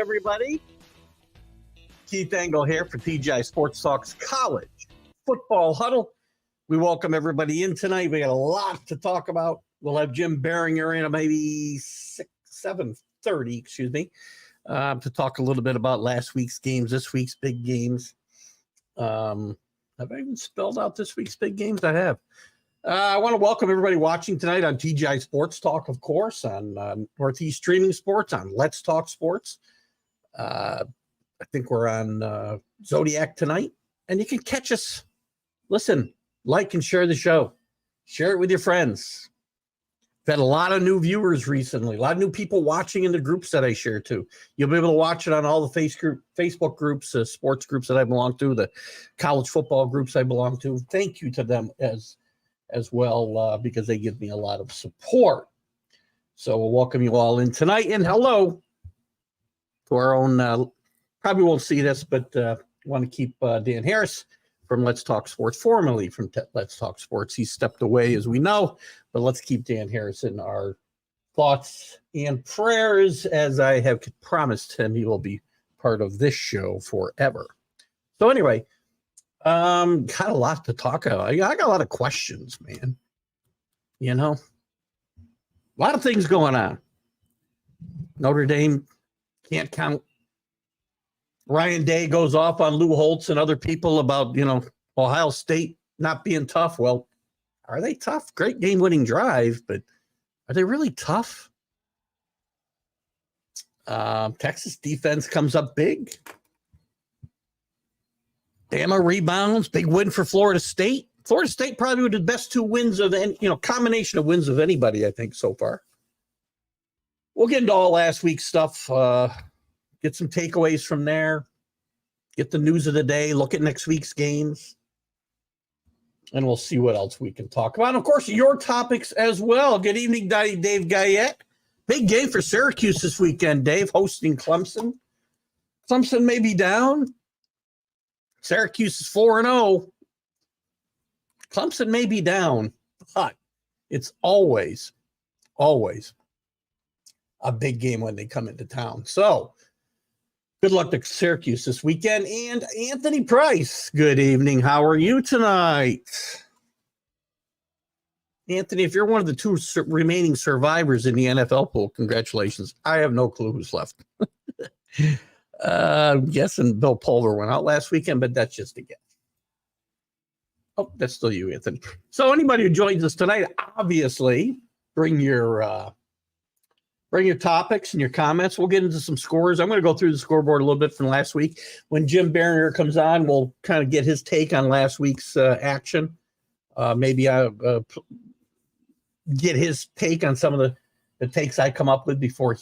everybody. Keith Engel here for TGI Sports Talk's College Football Huddle. We welcome everybody in tonight. We got a lot to talk about. We'll have Jim Biringer in at maybe 7:30, to talk a little bit about last week's games, this week's big games. Have I even spelled out this week's big games? I have. I want to welcome everybody watching tonight on TGI Sports Talk, of course, on Northeast Streaming Sports, on Let's Talk Sports. I think we're on Zodiac tonight, and you can catch us. Listen, like and share the show. Share it with your friends. We've had a lot of new viewers recently, a lot of new people watching in the groups that I share to. You'll be able to watch it on all the Facebook groups, sports groups that I belong to, the college football groups I belong to. Thank you to them as well, because they give me a lot of support. So we'll welcome you all in tonight. And hello to our own, probably won't see this, but want to keep Dan Harris from Let's Talk Sports, formerly from Let's Talk Sports. He stepped away, as we know, but let's keep Dan Harris in our thoughts and prayers, as I have promised him he will be part of this show forever. So anyway, got a lot to talk about. I got a lot of questions, man. You know, a lot of things going on. Notre Dame can't count. Ryan Day goes off on Lou Holtz and other people about, Ohio State not being tough. Well, are they tough? Great game-winning drive, but are they really tough? Texas defense comes up big. Bama rebounds, big win for Florida State. Florida State probably with the best two wins of any, combination of wins of anybody, I think, so far. We'll get into all last week's stuff. Get some takeaways from there. Get the news of the day. Look at next week's games. And we'll see what else we can talk about. And of course, your topics as well. Good evening, Dave Guyette. Big game for Syracuse this weekend, Dave, hosting Clemson. Clemson may be down. Syracuse is 4-0. Clemson may be down, but it's always a big game when they come into town. So good luck to Syracuse this weekend. And Anthony Price, good evening. How are you tonight? Anthony, if you're one of the two remaining survivors in the NFL pool, congratulations. I have no clue who's left. I'm guessing Bill Pulver went out last weekend, but that's just a guess. Oh, that's still you, Anthony. So anybody who joins us tonight, obviously, bring your topics and your comments. We'll get into some scores. I'm going to go through the scoreboard a little bit from last week. When Jim Biringer comes on, we'll kind of get his take on last week's action. Maybe I'll get his take on some of the takes I come up with before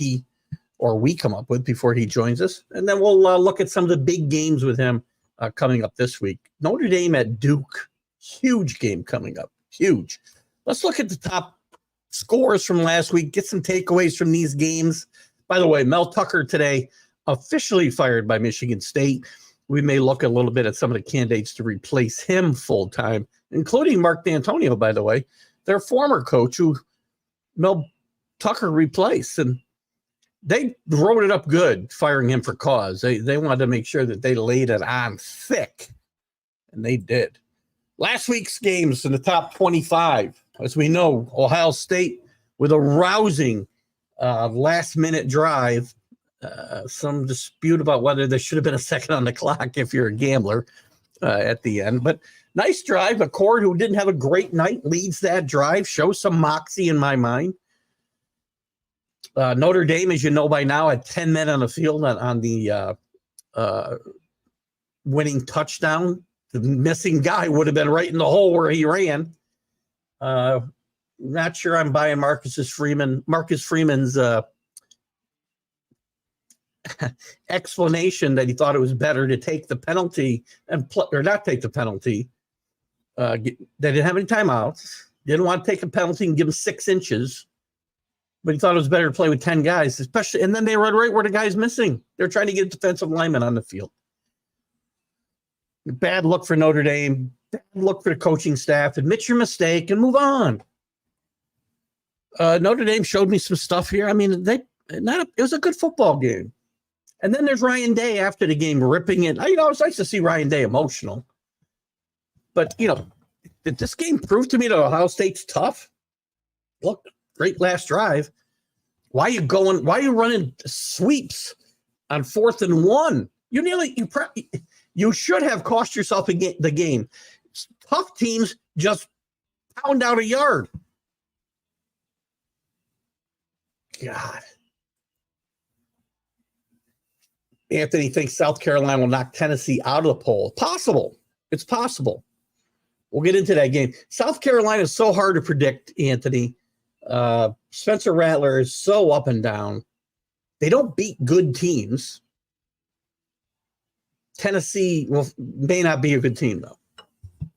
we come up with before he joins us. And then we'll look at some of the big games with him coming up this week. Notre Dame at Duke. Huge game coming up. Huge. Let's look at the top scores from last week. Get some takeaways from these games. By the way, Mel Tucker today officially fired by Michigan State. We may look a little bit at some of the candidates to replace him full-time, including Mark D'Antonio, by the way, their former coach who Mel Tucker replaced. And they wrote it up good, firing him for cause. They wanted to make sure that they laid it on thick, and they did. Last week's games in the top 25, as we know, Ohio State with a rousing last-minute drive. Some dispute about whether there should have been a second on the clock if you're a gambler at the end. But nice drive. McCord, who didn't have a great night, leads that drive, shows some moxie in my mind. Notre Dame, as you know by now, had 10 men on the field on the winning touchdown. The missing guy would have been right in the hole where he ran. Not sure I'm buying Marcus Freeman's explanation that he thought it was better to take the penalty or not take the penalty. They didn't have any timeouts. Didn't want to take a penalty and give him 6 inches. But he thought it was better to play with 10 guys, especially. And then they run right where the guy's missing. They're trying to get defensive linemen on the field. Bad look for Notre Dame. Bad look for the coaching staff. Admit your mistake and move on. Notre Dame showed me some stuff here. I mean, it was a good football game. And then there's Ryan Day after the game ripping it. It's nice to see Ryan Day emotional. But, did this game prove to me that Ohio State's tough? Look, great last drive. Why are you running sweeps on 4th and 1? You should have cost yourself the game. Tough teams just pound out a yard. God. Anthony thinks South Carolina will knock Tennessee out of the poll. Possible. It's possible. We'll get into that game. South Carolina is so hard to predict, Anthony. Spencer Rattler is so up and down. They don't beat good teams. Tennessee may not be a good team, though.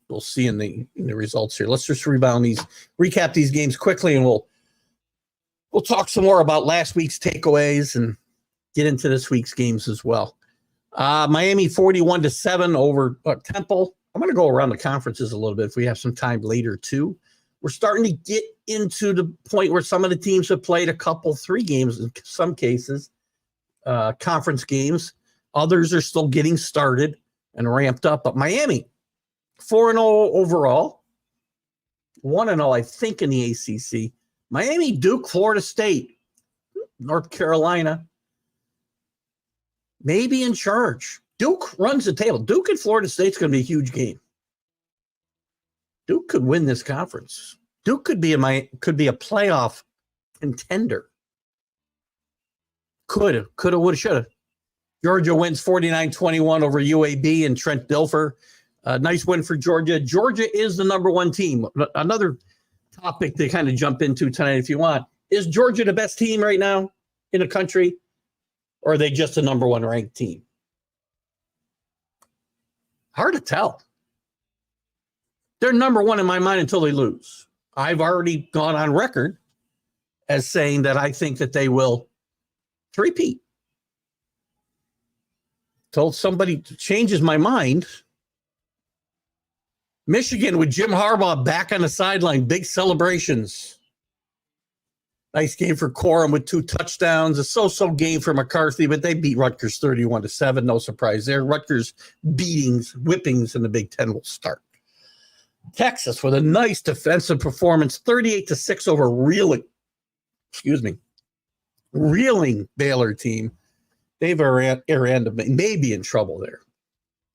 We'll see in the results here. Let's just recap these games quickly, and we'll talk some more about last week's takeaways and get into this week's games as well. Miami 41-7 over Temple. I'm going to go around the conferences a little bit if we have some time later, too. We're starting to get into the point where some of the teams have played 3 games in some cases, conference games. Others are still getting started and ramped up. But Miami, 4-0 overall, 1-0, I think, in the ACC. Miami, Duke, Florida State, North Carolina, maybe in charge. Duke runs the table. Duke and Florida State's going to be a huge game. Duke could win this conference. Duke could be a playoff contender. Coulda, woulda, shoulda. Georgia wins 49-21 over UAB and Trent Dilfer. Nice win for Georgia. Georgia is the number 1 team. Another topic to kind of jump into tonight if you want. Is Georgia the best team right now in the country? Or are they just the number 1 ranked team? Hard to tell. They're number 1 in my mind until they lose. I've already gone on record as saying that I think that they will three-peat. Told somebody changes my mind. Michigan with Jim Harbaugh back on the sideline. Big celebrations. Nice game for Corum with 2 touchdowns. A so-so game for McCarthy, but they beat Rutgers 31-7. No surprise there. Rutgers whippings in the Big Ten will start. Texas with a nice defensive performance, 38-6 over reeling Baylor team. Dave Aranda may be in trouble there.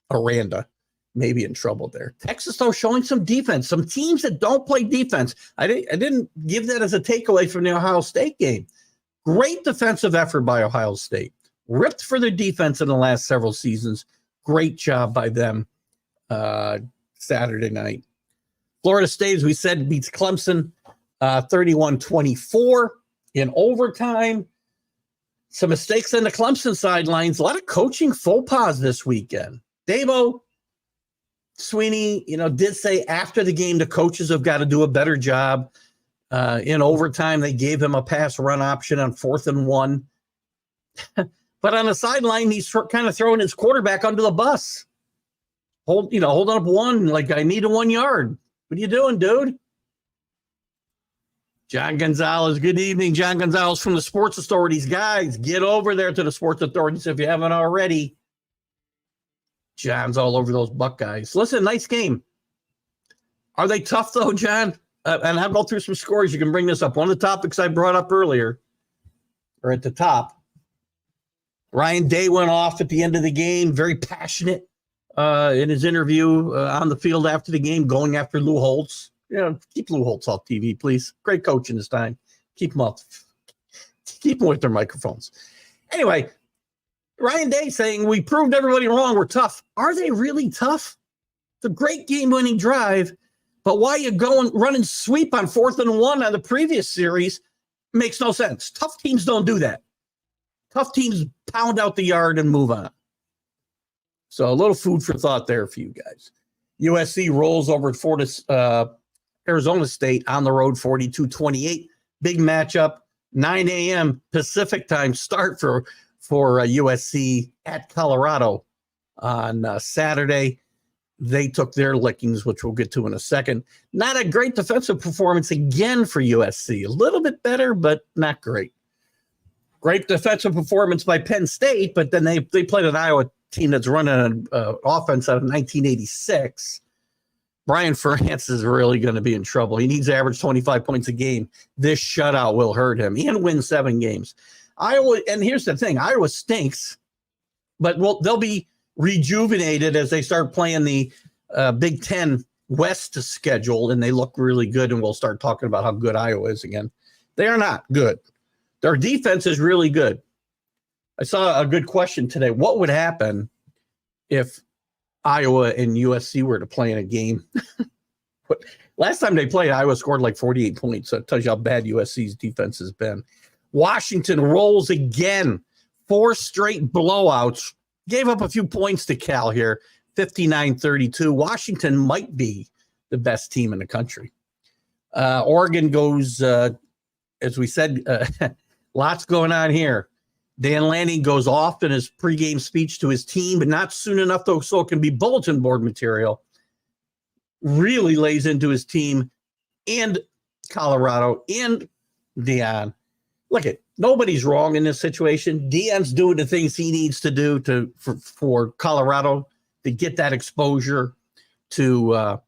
Aranda may be in trouble there. Texas, though, showing some defense. Some teams that don't play defense. I didn't give that as a takeaway from the Ohio State game. Great defensive effort by Ohio State. Ripped for their defense in the last several seasons. Great job by them Saturday night. Florida State, as we said, beats Clemson 31-24 in overtime. Some mistakes on the Clemson sidelines. A lot of coaching faux pas this weekend. Dabo Sweeney, did say after the game the coaches have got to do a better job. In overtime, they gave him a pass run option on 4th and 1. But on the sideline, he's kind of throwing his quarterback under the bus. Holding up 1, like I need a 1 yard. What are you doing, dude? John Gonzalez. Good evening, John Gonzalez from the Sports Authorities. Guys, get over there to the Sports Authorities if you haven't already. John's all over those Buckeyes. Listen, nice game. Are they tough, though, John? And I'll go through some scores. You can bring this up. One of the topics I brought up earlier, or at the top, Ryan Day went off at the end of the game, very passionate in his interview on the field after the game, going after Lou Holtz. Keep Lou Holtz off TV, please. Great coach in this time. Keep them off. Keep them with their microphones. Anyway, Ryan Day saying, we proved everybody wrong. We're tough. Are they really tough? It's a great game-winning drive, but why you running sweep on 4th and 1 on the previous series makes no sense. Tough teams don't do that. Tough teams pound out the yard and move on. So a little food for thought there for you guys. USC rolls over at Arizona State on the road, 42-28. Big matchup, 9 a.m. Pacific time start for USC at Colorado on Saturday. They took their lickings, which we'll get to in a second. Not a great defensive performance again for USC. A little bit better, but not great. Great defensive performance by Penn State, but then they played an Iowa team that's running an offense out of 1986. Brian Ferentz is really going to be in trouble. He needs to average 25 points a game. This shutout will hurt him and win 7 games. Iowa, and here's the thing, Iowa stinks, but they'll be rejuvenated as they start playing the Big Ten West schedule, and they look really good, and we'll start talking about how good Iowa is again. They are not good. Their defense is really good. I saw a good question today. What would happen if Iowa and USC were to play in a game? Last time they played, Iowa scored like 48 points. So it tells you how bad USC's defense has been. Washington rolls again. 4 straight blowouts. Gave up a few points to Cal here. 59-32. Washington might be the best team in the country. Oregon goes, as we said, lots going on here. Dan Lanning goes off in his pregame speech to his team, but not soon enough, though, so it can be bulletin board material. Really lays into his team and Colorado and Deion. Look, nobody's wrong in this situation. Deion's doing the things he needs to do for Colorado to get that exposure, to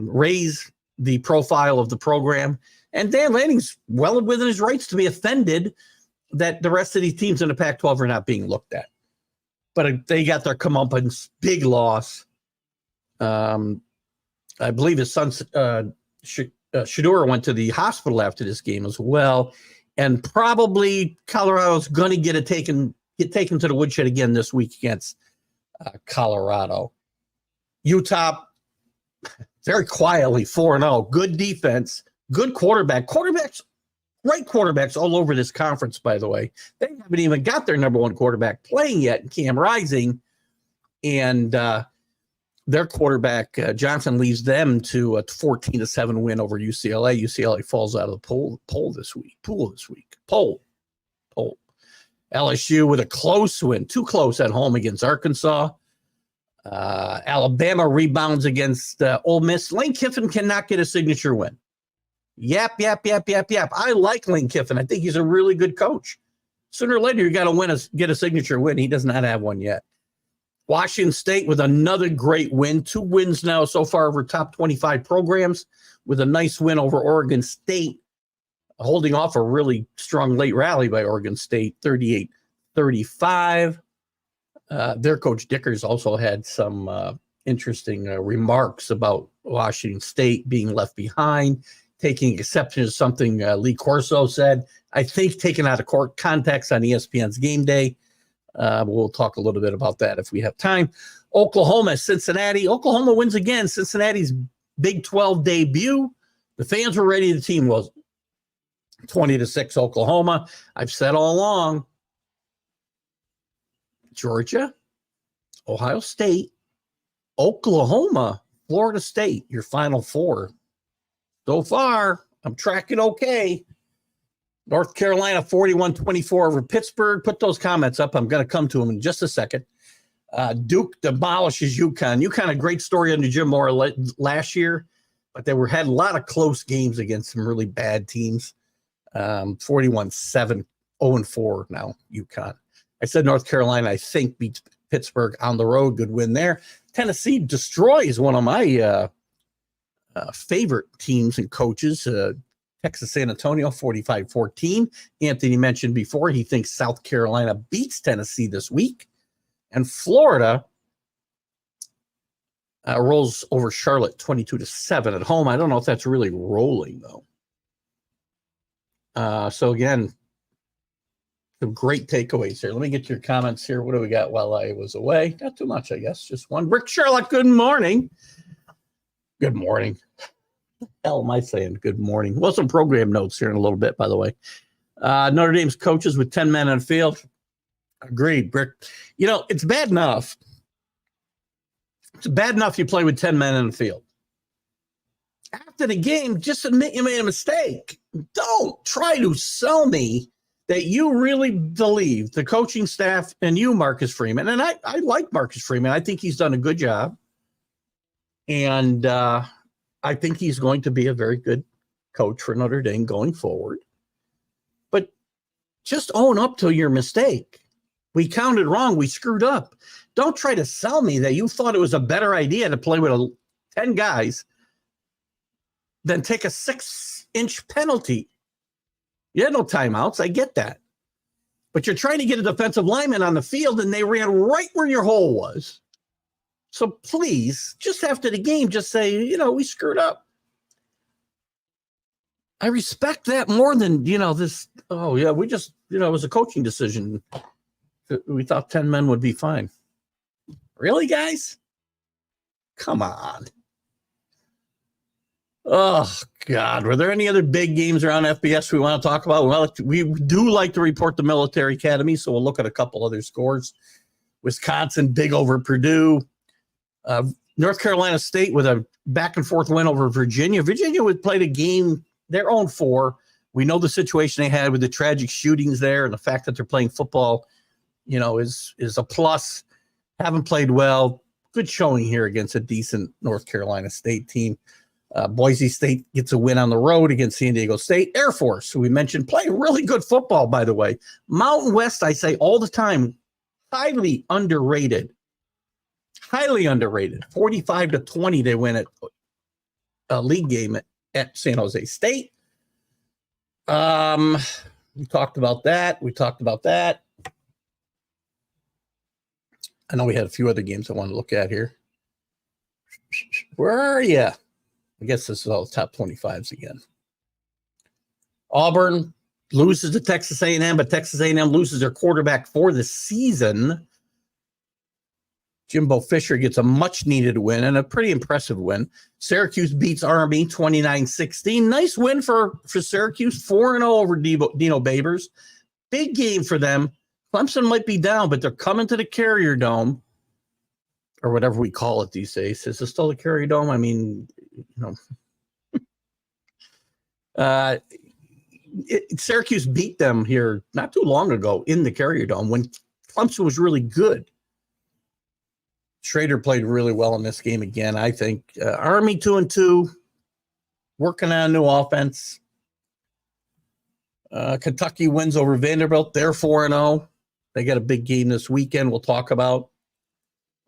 raise the profile of the program. And Dan Lanning's well within his rights to be offended that the rest of these teams in the Pac-12 are not being looked at. But they got their comeuppance, big loss. I believe his son, Shedeur, went to the hospital after this game as well. And probably Colorado's going to get taken to the woodshed again this week against Colorado. Utah, very quietly, 4-0. Good defense, good quarterback. Great quarterbacks all over this conference, by the way. They haven't even got their number 1 quarterback playing yet, Cam Rising. And their quarterback, Johnson, leads them to a 14-7 win over UCLA. UCLA falls out of the poll this week. LSU with a close win, too close at home against Arkansas. Alabama rebounds against Ole Miss. Lane Kiffin cannot get a signature win. Yap. I like Lane Kiffin. I think he's a really good coach. Sooner or later, you got to get a signature win. He does not have one yet. Washington State with another great win. 2 wins now so far over top 25 programs, with a nice win over Oregon State, holding off a really strong late rally by Oregon State, 38-35. Their coach Dickers also had some interesting remarks about Washington State being left behind, taking exception to something Lee Corso said. I think taken out of context on ESPN's Game Day. We'll talk a little bit about that if we have time. Oklahoma, Cincinnati. Oklahoma wins again. Cincinnati's Big 12 debut. The fans were ready. The team was 20-6 Oklahoma. I've said all along, Georgia, Ohio State, Oklahoma, Florida State, your Final 4. So far, I'm tracking okay. North Carolina 41-24 over Pittsburgh. Put those comments up. I'm going to come to them in just a second. Duke demolishes UConn. UConn, a great story under Jim Moore last year, but they had a lot of close games against some really bad teams. 41-7, 0-4 now, UConn. I said North Carolina, I think, beats Pittsburgh on the road. Good win there. Tennessee destroys one of my favorite teams and coaches, Texas San Antonio, 45-14. Anthony mentioned before he thinks South Carolina beats Tennessee this week. And Florida rolls over Charlotte 22-7 at home. I don't know if that's really rolling, though. So, again, some great takeaways here. Let me get your comments here. What do we got while I was away? Not too much, I guess. Just one. Rick Sherlock, good morning. Good morning. What the hell am I saying? Good morning. Well, some program notes here in a little bit, by the way. Notre Dame's coaches with 10 men on the field. Agreed, Rick. You know, it's bad enough. It's bad enough you play with 10 men in the field. After the game, just admit you made a mistake. Don't try to sell me that you really believe the coaching staff and you, Marcus Freeman, and I like Marcus Freeman. I think he's done a good job. And I think he's going to be a very good coach for Notre Dame going forward. But Just own up to your mistake. We counted wrong. We screwed up. Don't try to sell me that you thought it was a better idea to play with 10 guys than take a 6-inch penalty. You had no timeouts. I get that. But you're trying to get a defensive lineman on the field, and they ran right where your hole was. So please, just after the game, just say, we screwed up. I respect that more than, this, we just, it was a coaching decision. We thought 10 men would be fine. Really, guys? Come on. Oh, God. Were there any other big games around FBS we want to talk about? Well, we do like to report the Military Academy, so we'll look at a couple other scores. Wisconsin, big over Purdue. North Carolina State with a back-and-forth win over Virginia. Virginia would play the game their own 4. We know the situation they had with the tragic shootings there, and the fact that they're playing football, is a plus. Haven't played well. Good showing here against a decent North Carolina State team. Boise State gets a win on the road against San Diego State. Air Force, who we mentioned, playing really good football, by the way. Mountain West, I say all the time, highly underrated. Highly underrated. 45-20, they win at a league game at San Jose State. We talked about that. I know we had a few other games I want to look at here. Where are you? I guess this is all the top 25s again. Auburn loses to Texas A&M, but Texas A&M loses their quarterback for the season. Jimbo Fisher gets a much-needed win and a pretty impressive win. Syracuse beats Army 29-16. Nice win for Syracuse, 4-0 over Dino Babers. Big game for them. Clemson might be down, but they're coming to the Carrier Dome, or whatever we call it these days. Is it still the Carrier Dome? I mean, Syracuse beat them here not too long ago in the Carrier Dome when Clemson was really good. Schrader played really well in this game again, I think. Army 2-2, working on a new offense. Kentucky wins over Vanderbilt. They're 4-0. They got a big game this weekend we'll talk about.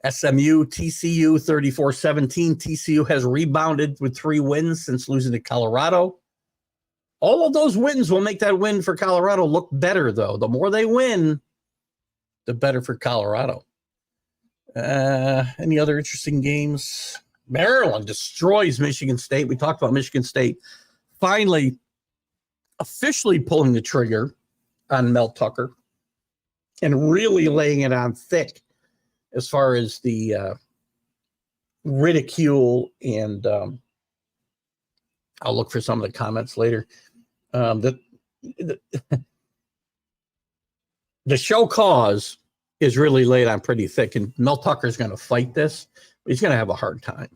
SMU, TCU, 34-17. TCU has rebounded with 3 wins since losing to Colorado. All of those wins will make that win for Colorado look better, though. The more they win, the better for Colorado. Any other interesting games? Maryland destroys Michigan State. We talked about Michigan State finally officially pulling the trigger on Mel Tucker and really laying it on thick as far as the ridicule, and I'll look for some of the comments later. The show cause is really laid on pretty thick, and Mel Tucker's going to fight this, but he's going to have a hard time.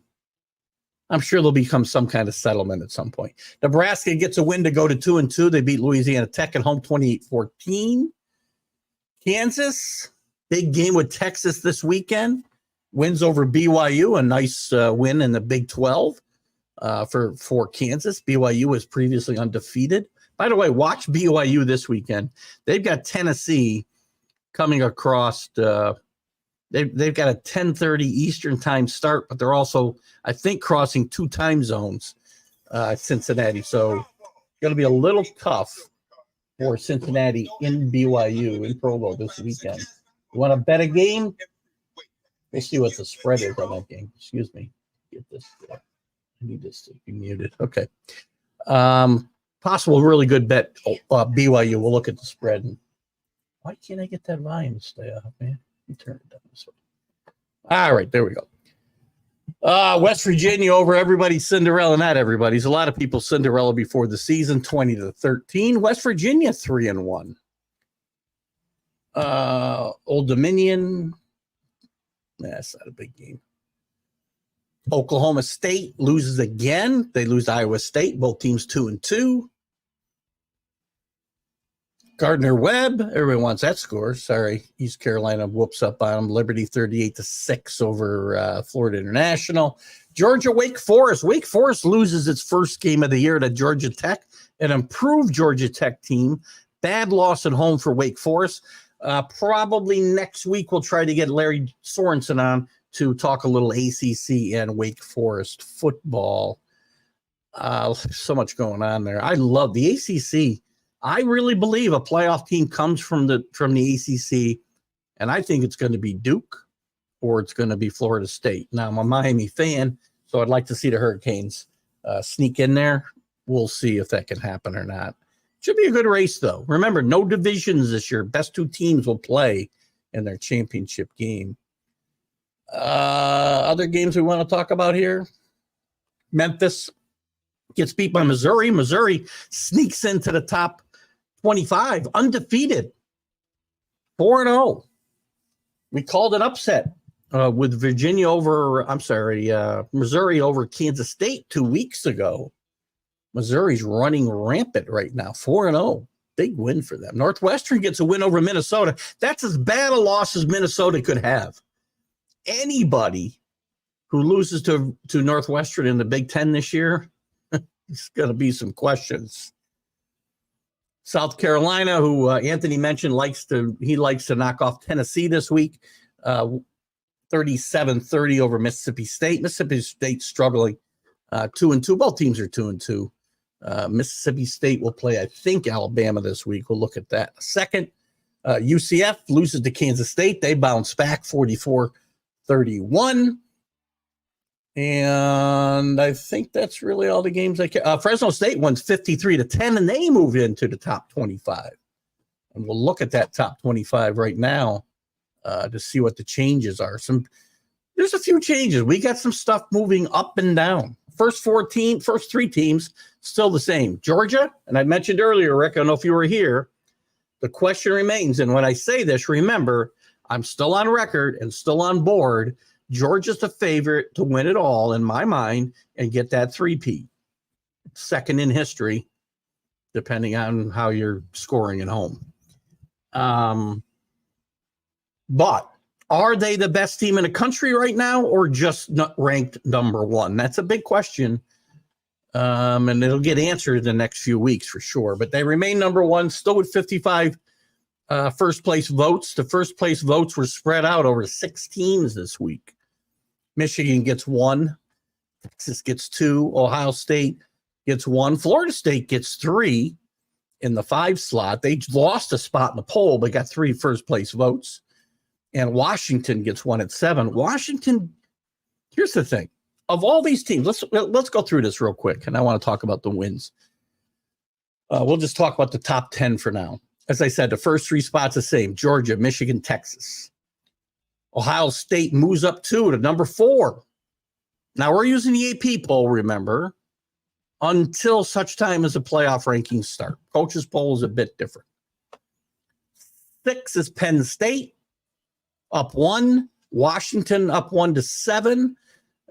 I'm sure there'll become some kind of settlement at some point. Nebraska gets a win to go to 2-2. They beat Louisiana Tech at home 28-14. Kansas, big game with Texas this weekend. Wins over BYU, a nice win in the Big 12 for Kansas. BYU was previously undefeated. By the way, watch BYU this weekend. They've got Tennessee coming across. They've got a 10:30 Eastern time start, but they're also, I think, crossing 2 time zones, Cincinnati. So it's going to be a little tough for Cincinnati in BYU in Provo this weekend. You want to bet a game? We'll see what the spread is on that game. Excuse me. Get this. I need this to be muted. Okay. Possible really good bet. BYU. We'll look at the spread. And why can't I get that volume to stay up, man? Let me turn it down this way. All right, there we go. West Virginia over everybody's Cinderella. Not everybody's. A lot of people Cinderella before the season, 20-13. West Virginia 3-1. Old Dominion. That's not a big game. Oklahoma State loses again. They lose to Iowa State. Both teams 2-2. Gardner-Webb, everyone wants that score. Sorry, East Carolina whoops up on them. Liberty 38-6 over Florida International. Georgia, Wake Forest. Wake Forest loses its first game of the year to Georgia Tech, an improved Georgia Tech team. Bad loss at home for Wake Forest. Probably next week we'll try to get Larry Sorensen on to talk a little ACC and Wake Forest football. So much going on there. I love the ACC. I really believe a playoff team comes from the ACC, and I think it's going to be Duke or it's going to be Florida State. Now, I'm a Miami fan, so I'd like to see the Hurricanes sneak in there. We'll see if that can happen or not. Should be a good race, though. Remember, no divisions this year. Best two teams will play in their championship game. Other games we want to talk about here. Memphis gets beat by Missouri. Missouri sneaks into the top 25, undefeated, 4-0. We called an upset with Missouri over Kansas State 2 weeks ago. Missouri's running rampant right now, 4-0. Big win for them. Northwestern gets a win over Minnesota. That's as bad a loss as Minnesota could have. Anybody who loses to Northwestern in the Big Ten this year, there's going to be some questions. South Carolina, who Anthony mentioned, likes to knock off Tennessee this week, 37-30 over Mississippi State. Mississippi State struggling, 2-2. Both teams are 2-2. Mississippi State will play, I think, Alabama this week. We'll look at that in a second. UCF loses to Kansas State. They bounce back 44-31. And I think that's really all the games I can. Fresno State wins 53-10, and they move into the top 25. And we'll look at that top 25 right now to see what the changes are. There's a few changes. We got some stuff moving up and down. First three teams, still the same. Georgia, and I mentioned earlier, Rick, I don't know if you were here, the question remains, and when I say this, remember, I'm still on record and still on board. Georgia's the favorite to win it all, in my mind, and get that 3-peat. Second in history, depending on how you're scoring at home. But are they the best team in the country right now, or just not ranked number one? That's a big question, and it'll get answered in the next few weeks for sure. But they remain number one, still with 55 first-place votes. The first-place votes were spread out over 6 teams this week. Michigan gets 1. Texas gets 2. Ohio State gets 1. Florida State gets 3 in the 5 slot. They lost a spot in the poll, but got 3 first-place votes. And Washington gets 1 at 7. Washington, here's the thing. Of all these teams, let's go through this real quick, and I want to talk about the wins. We'll just talk about the top 10 for now. As I said, the first 3 spots the same: Georgia, Michigan, Texas. Ohio State moves up 2 to number 4. Now, we're using the AP poll, remember, until such time as the playoff rankings start. Coaches' poll is a bit different. 6 is Penn State, up 1. Washington up 1 to 7.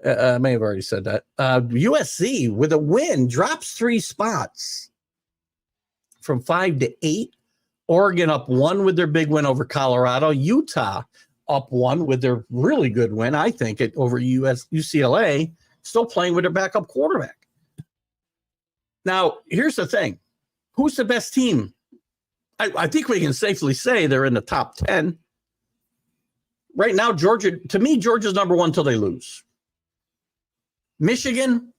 I may have already said that. USC, with a win, drops 3 spots from 5 to 8. Oregon up 1 with their big win over Colorado. Utah up 1 with their really good win, I think, over UCLA, still playing with their backup quarterback. Now, here's the thing. Who's the best team? I think we can safely say they're in the top 10. Right now, Georgia, to me, Georgia's number 1 until they lose. Michigan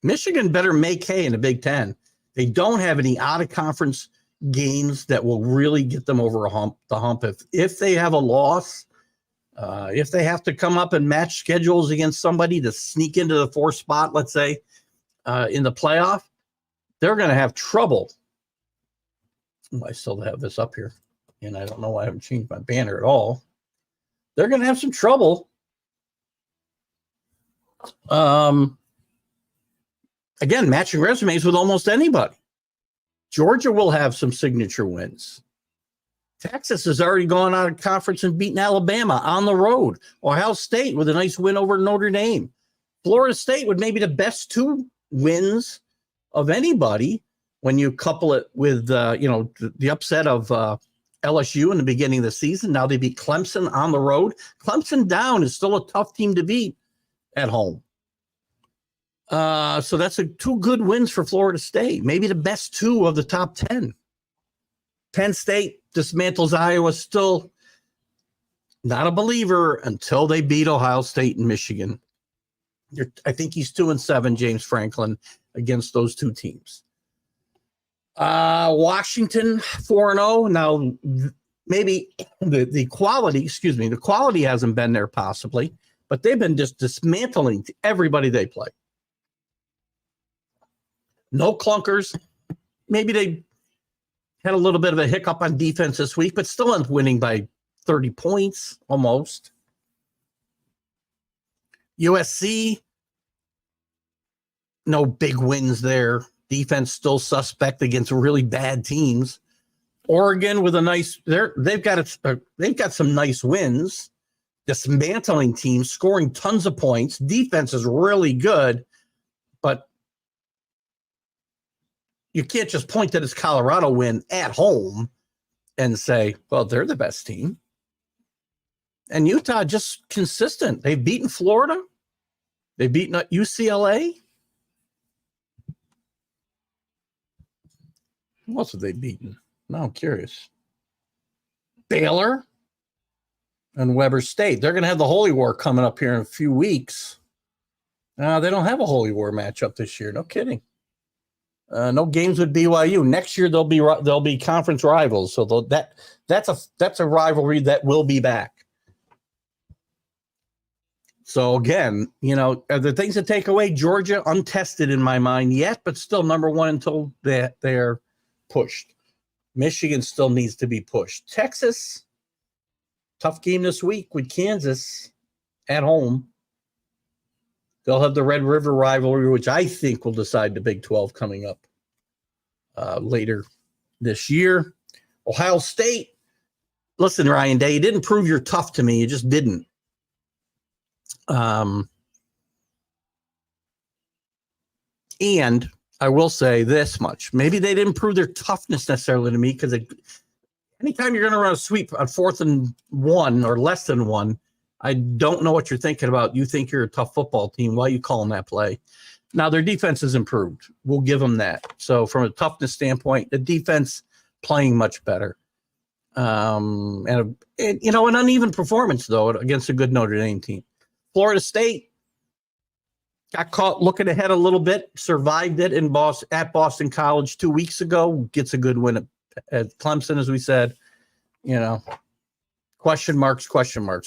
better make hay in the Big Ten. They don't have any out-of-conference games that will really get them over the hump. If they have a loss, if they have to come up and match schedules against somebody to sneak into the 4th spot, let's say, in the playoff, they're going to have trouble. I still have this up here, and I don't know why I haven't changed my banner at all. They're going to have some trouble. Again, matching resumes with almost anybody. Georgia will have some signature wins. Texas has already gone out of conference and beaten Alabama on the road. Ohio State with a nice win over Notre Dame. Florida State with maybe the best 2 wins of anybody when you couple it with, the upset of LSU in the beginning of the season. Now they beat Clemson on the road. Clemson down is still a tough team to beat at home. So that's 2 good wins for Florida State. Maybe the best 2 of the top 10. Penn State dismantles Iowa. Still not a believer until they beat Ohio State and Michigan. I think he's 2-7, James Franklin, against those two teams. Washington 4-0. Now, maybe the quality hasn't been there possibly, but they've been just dismantling everybody they play. No clunkers. Maybe they had a little bit of a hiccup on defense this week, but still end winning by 30 points almost. USC, no big wins there. Defense still suspect against really bad teams. Oregon with a nice, they've got some nice wins, dismantling teams, scoring tons of points. Defense is really good, but you can't just point to this Colorado win at home and say, well, they're the best team. And Utah just consistent. They've beaten Florida. They've beaten UCLA. Who else have they beaten? Now I'm curious. Baylor and Weber State. They're going to have the Holy War coming up here in a few weeks. They don't have a Holy War matchup this year. No kidding. No games with BYU. Next year they'll be conference rivals. So that's a rivalry that will be back. So again, are there things to take away? Georgia untested in my mind yet, but still number one until they're pushed. Michigan still needs to be pushed. Texas, tough game this week with Kansas at home. They'll have the Red River rivalry, which I think will decide the Big 12 coming up later this year. Ohio State, listen, Ryan Day, you didn't prove you're tough to me. You just didn't. And I will say this much. Maybe they didn't prove their toughness necessarily to me because anytime you're going to run a sweep on 4th and 1 or less than 1, I don't know what you're thinking about. You think you're a tough football team. Why are you calling that play? Now, their defense has improved. We'll give them that. So from a toughness standpoint, the defense playing much better. And an uneven performance, though, against a good Notre Dame team. Florida State got caught looking ahead a little bit, survived it at Boston College 2 weeks ago, gets a good win at Clemson, as we said. Question marks.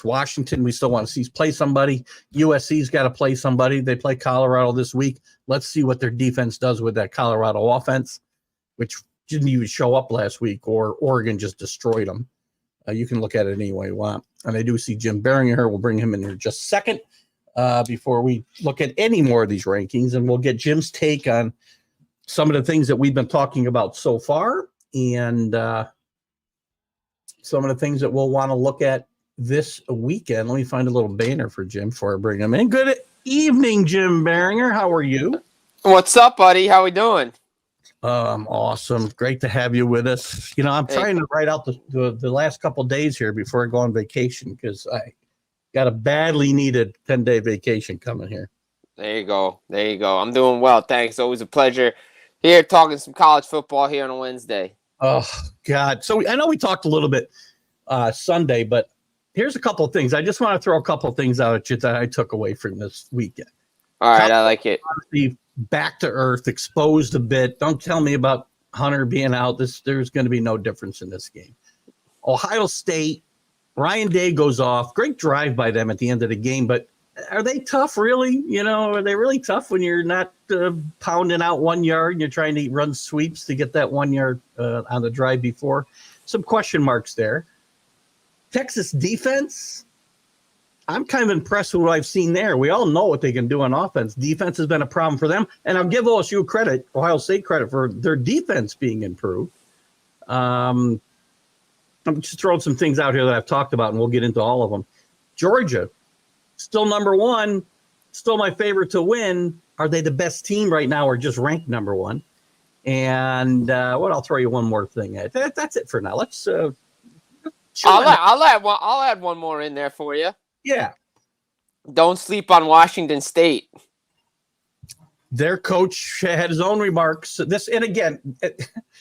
Washington, we still want to see play somebody. USC's got to play somebody. They play Colorado this week. Let's see what their defense does with that Colorado offense, which didn't even show up last week, or Oregon just destroyed them. You can look at it any way you want. And I do see Jim Biringer here. We'll bring him in here just a second before we look at any more of these rankings. And we'll get Jim's take on some of the things that we've been talking about so far and some of the things that we'll want to look at this weekend. Let me find a little banner for Jim before I bring him in. Good evening, Jim Biringer. How are you? What's up, buddy? How we doing? Awesome. Great to have you with us. I'm trying to write out the last couple of days here before I go on vacation because I got a badly needed 10-day vacation coming here. There you go. I'm doing well. Thanks. Always a pleasure here talking some college football here on a Wednesday. Oh, God. So I know we talked a little bit Sunday, but here's a couple of things. I just want to throw a couple of things out at you that I took away from this weekend. All right. I like it. Back to earth, exposed a bit. Don't tell me about Hunter being out. There's going to be no difference in this game. Ohio State, Ryan Day goes off. Great drive by them at the end of the game, but are they tough, really? Are they really tough when you're not pounding out 1 yard and you're trying to run sweeps to get that 1 yard on the drive before? Some question marks there. Texas defense, I'm kind of impressed with what I've seen there. We all know what they can do on offense. Defense has been a problem for them. And I'll give Ohio State credit for their defense being improved. I'm just throwing some things out here that I've talked about, and we'll get into all of them. Georgia, still number one, still my favorite to win. Are they the best team right now or just ranked number one? And I'll throw you one more thing. That's it for now. Let's I'll add one more in there for you. Yeah. Don't sleep on Washington State. their coach had his own remarks. And again,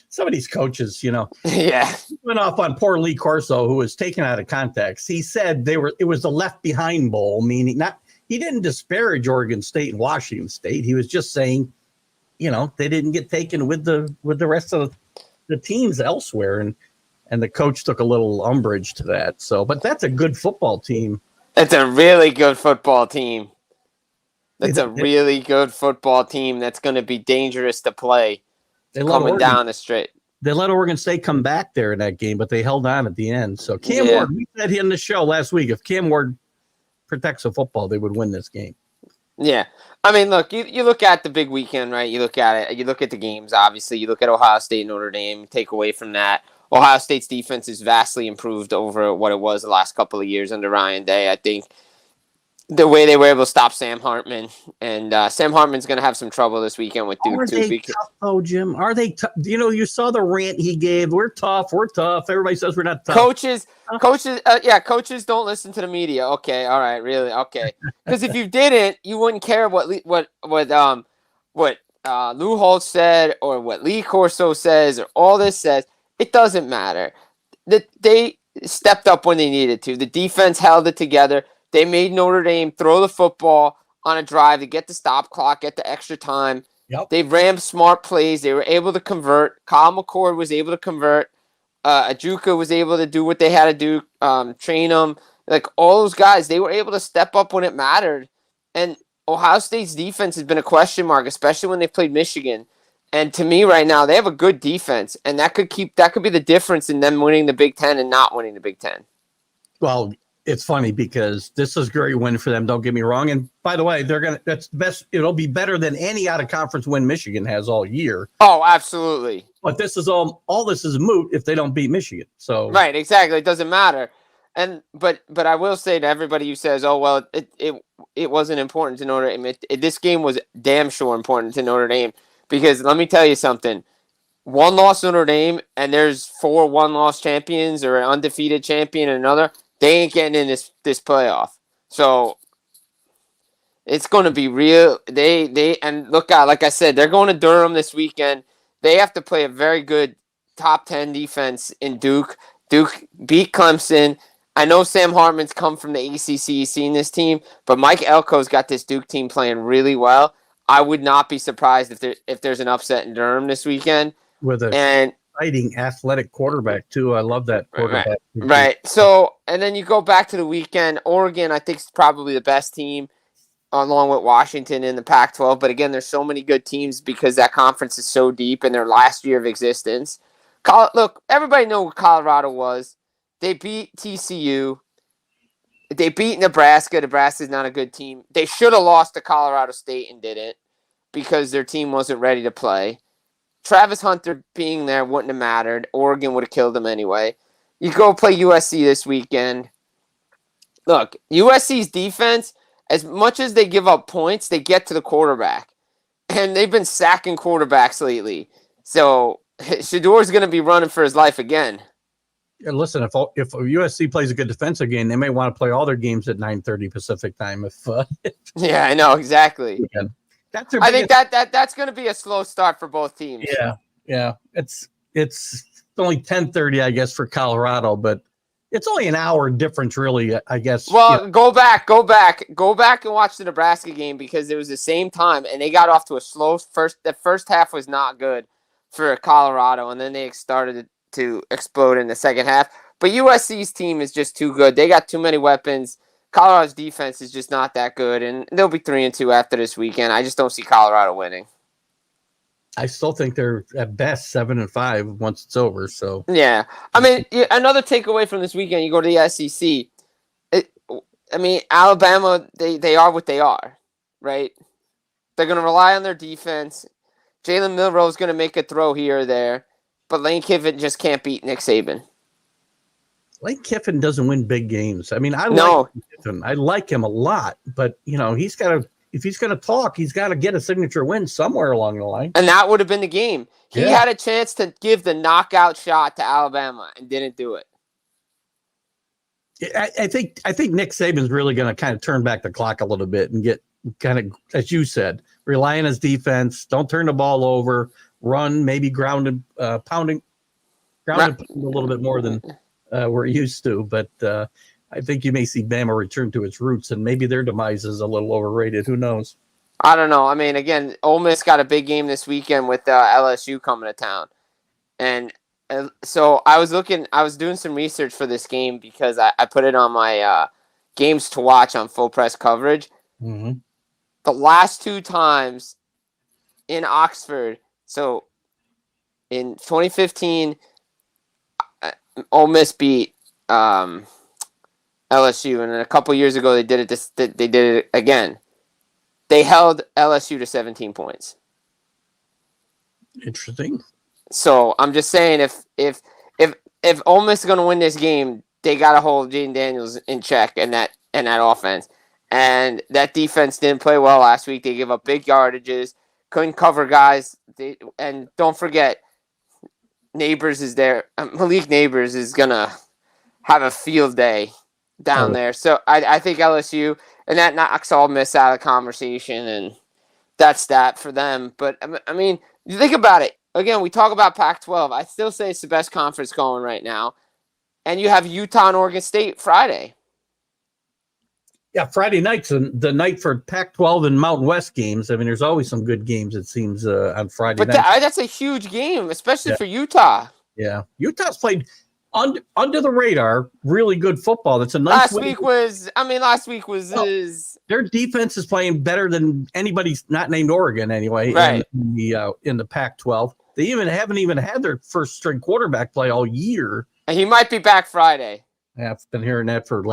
some of these coaches, Yeah. went off on poor Lee Corso, who was taken out of context. He said it was the Left Behind Bowl, meaning he didn't disparage Oregon State and Washington State. He was just saying, they didn't get taken with the rest of the teams elsewhere, and the coach took a little umbrage to that. So, but that's a good football team. It's a really good football team. It's a really good football team that's going to be dangerous to play coming down the stretch. They let Oregon State come back there in that game, but they held on at the end. So Cam Ward, we said in the show last week, if Cam Ward protects the football, they would win this game. Yeah. I mean, look, you look at the big weekend, right? You look at it. You look at the games, obviously. You look at Ohio State and Notre Dame. Take away from that, Ohio State's defense is vastly improved over what it was the last couple of years under Ryan Day. I think the way they were able to stop Sam Hartman, and Sam Hartman's going to have some trouble this weekend with Duke. Are they tough, though, Jim? Are they tough? You saw the rant he gave. We're tough. Everybody says we're not tough. Coaches don't listen to the media. Okay, all right, really, okay. Because if you didn't, you wouldn't care what Lou Holtz said or what Lee Corso says or all this says. It doesn't matter. They stepped up when they needed to. The defense held it together. They made Notre Dame throw the football on a drive to get the stop clock, get the extra time. Yep. They ran smart plays. They were able to convert. Kyle McCord was able to convert. Ajuka was able to do what they had to do, train them. Like, all those guys, they were able to step up when it mattered. And Ohio State's defense has been a question mark, especially when they played Michigan. And to me right now, they have a good defense, and that could be the difference in them winning the Big Ten and not winning the Big Ten. Well, it's funny because this is a great win for them. Don't get me wrong. And by the way, that's the best. It'll be better than any out of conference win Michigan has all year. Oh, absolutely. But this is all this is moot if they don't beat Michigan. So right, exactly. It doesn't matter. And but I will say to everybody who says, "Oh well, it wasn't important to Notre Dame." This game was damn sure important to Notre Dame, because let me tell you something. One loss Notre Dame, and there's 4 one-loss champions or an undefeated champion and another. They ain't getting in this playoff. So it's going to be real. And look out, like I said, they're going to Durham this weekend. They have to play a very good top 10 defense in Duke. Duke beat Clemson. I know Sam Hartman's come from the ACC, he's seen this team, but Mike Elko's got this Duke team playing really well. I would not be surprised if there's an upset in Durham this weekend. With a fighting athletic quarterback too. I love that quarterback. Right. So, and then you go back to the weekend. Oregon, I think, is probably the best team, along with Washington in the Pac-12. But again, there's so many good teams because that conference is so deep in their last year of existence. Look, everybody knows what Colorado was. They beat TCU. They beat Nebraska. Nebraska's not a good team. They should have lost to Colorado State and didn't because their team wasn't ready to play. Travis Hunter being there wouldn't have mattered. Oregon would have killed them anyway. You go play USC this weekend. Look, USC's defense, as much as they give up points, they get to the quarterback. And they've been sacking quarterbacks lately. So Shador's going to be running for his life again. And listen, if USC plays a good defensive game, they may want to play all their games at 9:30 Pacific time. Yeah, I know, exactly. I think that's going to be a slow start for both teams. Yeah. It's only 10:30, I guess, for Colorado, but it's only an hour difference, really, I guess. Well, go back and watch the Nebraska game because it was the same time, and they got off to a slow first. The first half was not good for Colorado, and then they started to explode in the second half. But USC's team is just too good. They got too many weapons. Colorado's defense is just not that good, and they'll be 3-2 after this weekend. I just don't see Colorado winning. I still think they're at best 7-5 once it's over. So yeah, I mean, another takeaway from this weekend, you go to the SEC. Alabama, they are what they are, right? They're going to rely on their defense. Jalen Milroe is going to make a throw here or there, but Lane Kiffin just can't beat Nick Saban. Lane Kiffin doesn't win big games. I mean, like Kiffin. I like him a lot, but he's got to. If he's going to talk, he's got to get a signature win somewhere along the line. And that would have been the game. He had a chance to give the knockout shot to Alabama and didn't do it. I think Nick Saban's really going to kind of turn back the clock a little bit and get kind of, as you said, rely on his defense. Don't turn the ball over. Run, maybe grounded, pounding a little bit more than we're used to. But I think you may see Bama return to its roots, and maybe their demise is a little overrated. Who knows? I don't know. I mean, again, Ole Miss got a big game this weekend with LSU coming to town. And so I was doing some research for this game because I put it on my games to watch on full press coverage. Mm-hmm. The last two times in Oxford, so in 2015, Ole Miss beat LSU, and then a couple years ago they did it again. They held LSU to 17 points. Interesting. So I'm just saying, if Ole Miss is going to win this game, they got to hold Jaden Daniels in check and that offense. And that defense didn't play well last week. They gave up big yardages, couldn't cover guys. And don't forget, Neighbors is there. Malik Neighbors is going to have a field day down there. So I think LSU, and that knocks Ole Miss out of the conversation, and that's that for them. But, I mean, you think about it. Again, we talk about Pac-12. I still say it's the best conference going right now. And you have Utah and Oregon State Friday. Yeah, Friday night's the night for Pac-12 and Mountain West games. I mean, there's always some good games, it seems, on Friday night. But that's a huge game, especially for Utah. Yeah. Utah's played under the radar, really good football. That's a nice Last week was their defense is playing better than anybody's not named Oregon anyway, right, in the Pac-12. They haven't even had their first string quarterback play all year. And he might be back Friday. Yeah, I've been hearing that for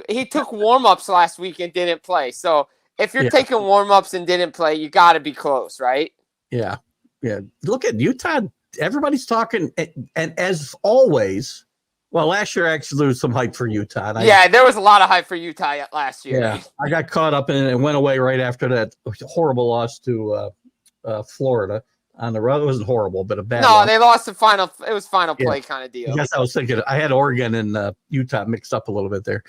he took warm-ups last week and didn't play. So if you're taking warm-ups and didn't play, you got to be close, right? Yeah. Yeah. Look at Utah. Everybody's talking, and as always, well, last year actually there was some hype for Utah. There was a lot of hype for Utah last year. Yeah, I got caught up in it and went away right after that horrible loss to Florida on the road. It wasn't horrible, but a bad loss. They lost the final. It was final play kind of deal. I guess I was thinking I had Oregon and Utah mixed up a little bit there,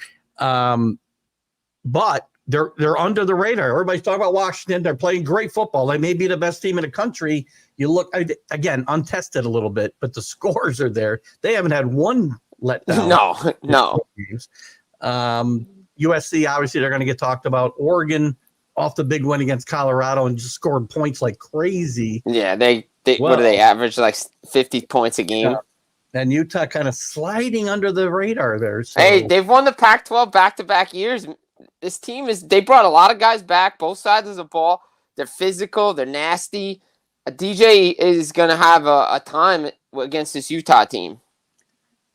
but they're under the radar. Everybody's talking about Washington. They're playing great football. They may be the best team in the country. You look again untested a little bit, but the scores are there. They haven't had one letdown. No. Games. USC obviously they're going to get talked about. Oregon off the big win against Colorado and just scored points like crazy. Yeah, what do they average, like 50 points a game? And Utah kind of sliding under the radar there. So. Hey, they've won the Pac-12 back-to-back years. This team they brought a lot of guys back, both sides of the ball. They're physical, they're nasty. DJ is going to have a time against this Utah team.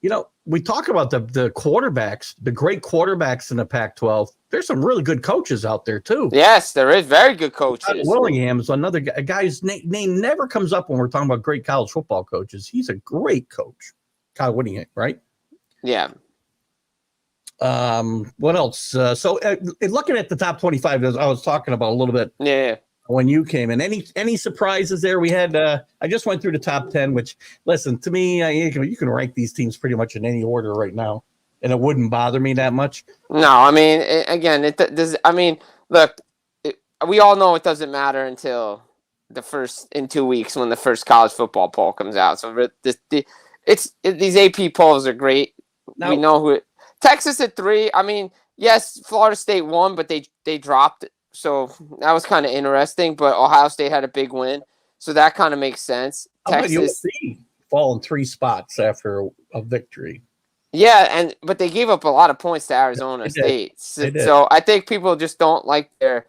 You know, we talk about the quarterbacks, the great quarterbacks in the Pac-12. There's some really good coaches out there, too. Yes, there is very good coaches. Willingham is another guy. A guy's name never comes up when we're talking about great college football coaches. He's a great coach. Kyle Whittingham, right? Yeah. What else? So looking at the top 25, as I was talking about a little bit. Yeah. When you came in, any surprises there? We had. I just went through the top 10. Which, listen to me, you can rank these teams pretty much in any order right now, and it wouldn't bother me that much. No, I mean, again, it does. I mean, look, we all know it doesn't matter until in 2 weeks when the first college football poll comes out. So these AP polls are great. Now, we know who. Texas at 3. I mean, yes, Florida State won, but they dropped it. So that was kind of interesting, but Ohio State had a big win, so that kind of makes sense. Texas fallen 3 spots after a victory. Yeah, but they gave up a lot of points to Arizona State. So I think people just don't like their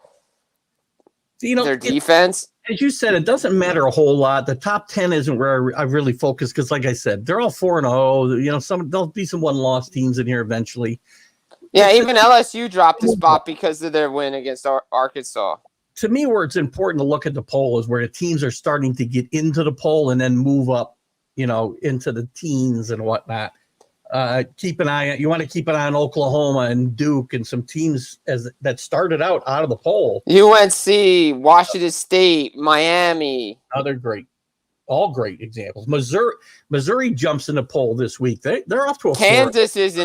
defense. As you said, it doesn't matter a whole lot. The top 10 isn't where I really focus because, like I said, they're all 4-0. You know, there'll be some one-loss teams in here eventually. Yeah, even LSU dropped a spot because of their win against Arkansas. To me, where it's important to look at the poll is where the teams are starting to get into the poll and then move up, into the teens and whatnot. Keep an eye. You want to keep an eye on Oklahoma and Duke and some teams that started out of the poll. UNC, Washington State, Miami. Oh, they're great. All great examples. Missouri jumps in the poll this week. They're off to a Kansas is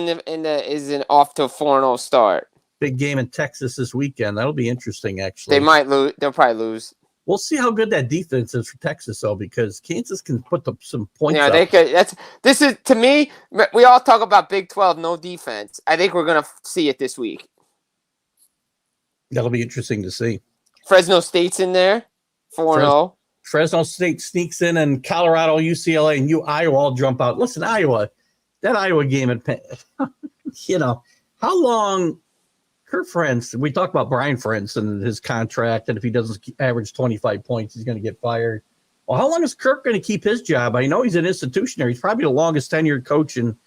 off to a 4-0 start. big game in Texas this weekend. That'll be interesting, actually. They might lose. They'll probably lose. We'll see how good that defense is for Texas, though, because Kansas can put some points Yeah, up. they could. This is, to me, we all talk about Big 12, no defense. I think we're going to see it this week. That'll be interesting to see. Fresno State's in there, 4-0. Fresno State sneaks in, and Colorado, UCLA, and Iowa all jump out. Listen, Iowa, that Iowa game, how long Kirk Ferentz, we talk about Brian Ferentz and his contract, and if he doesn't average 25 points, he's going to get fired. Well, how long is Kirk going to keep his job? I know he's an institution. He's probably the longest tenured coach in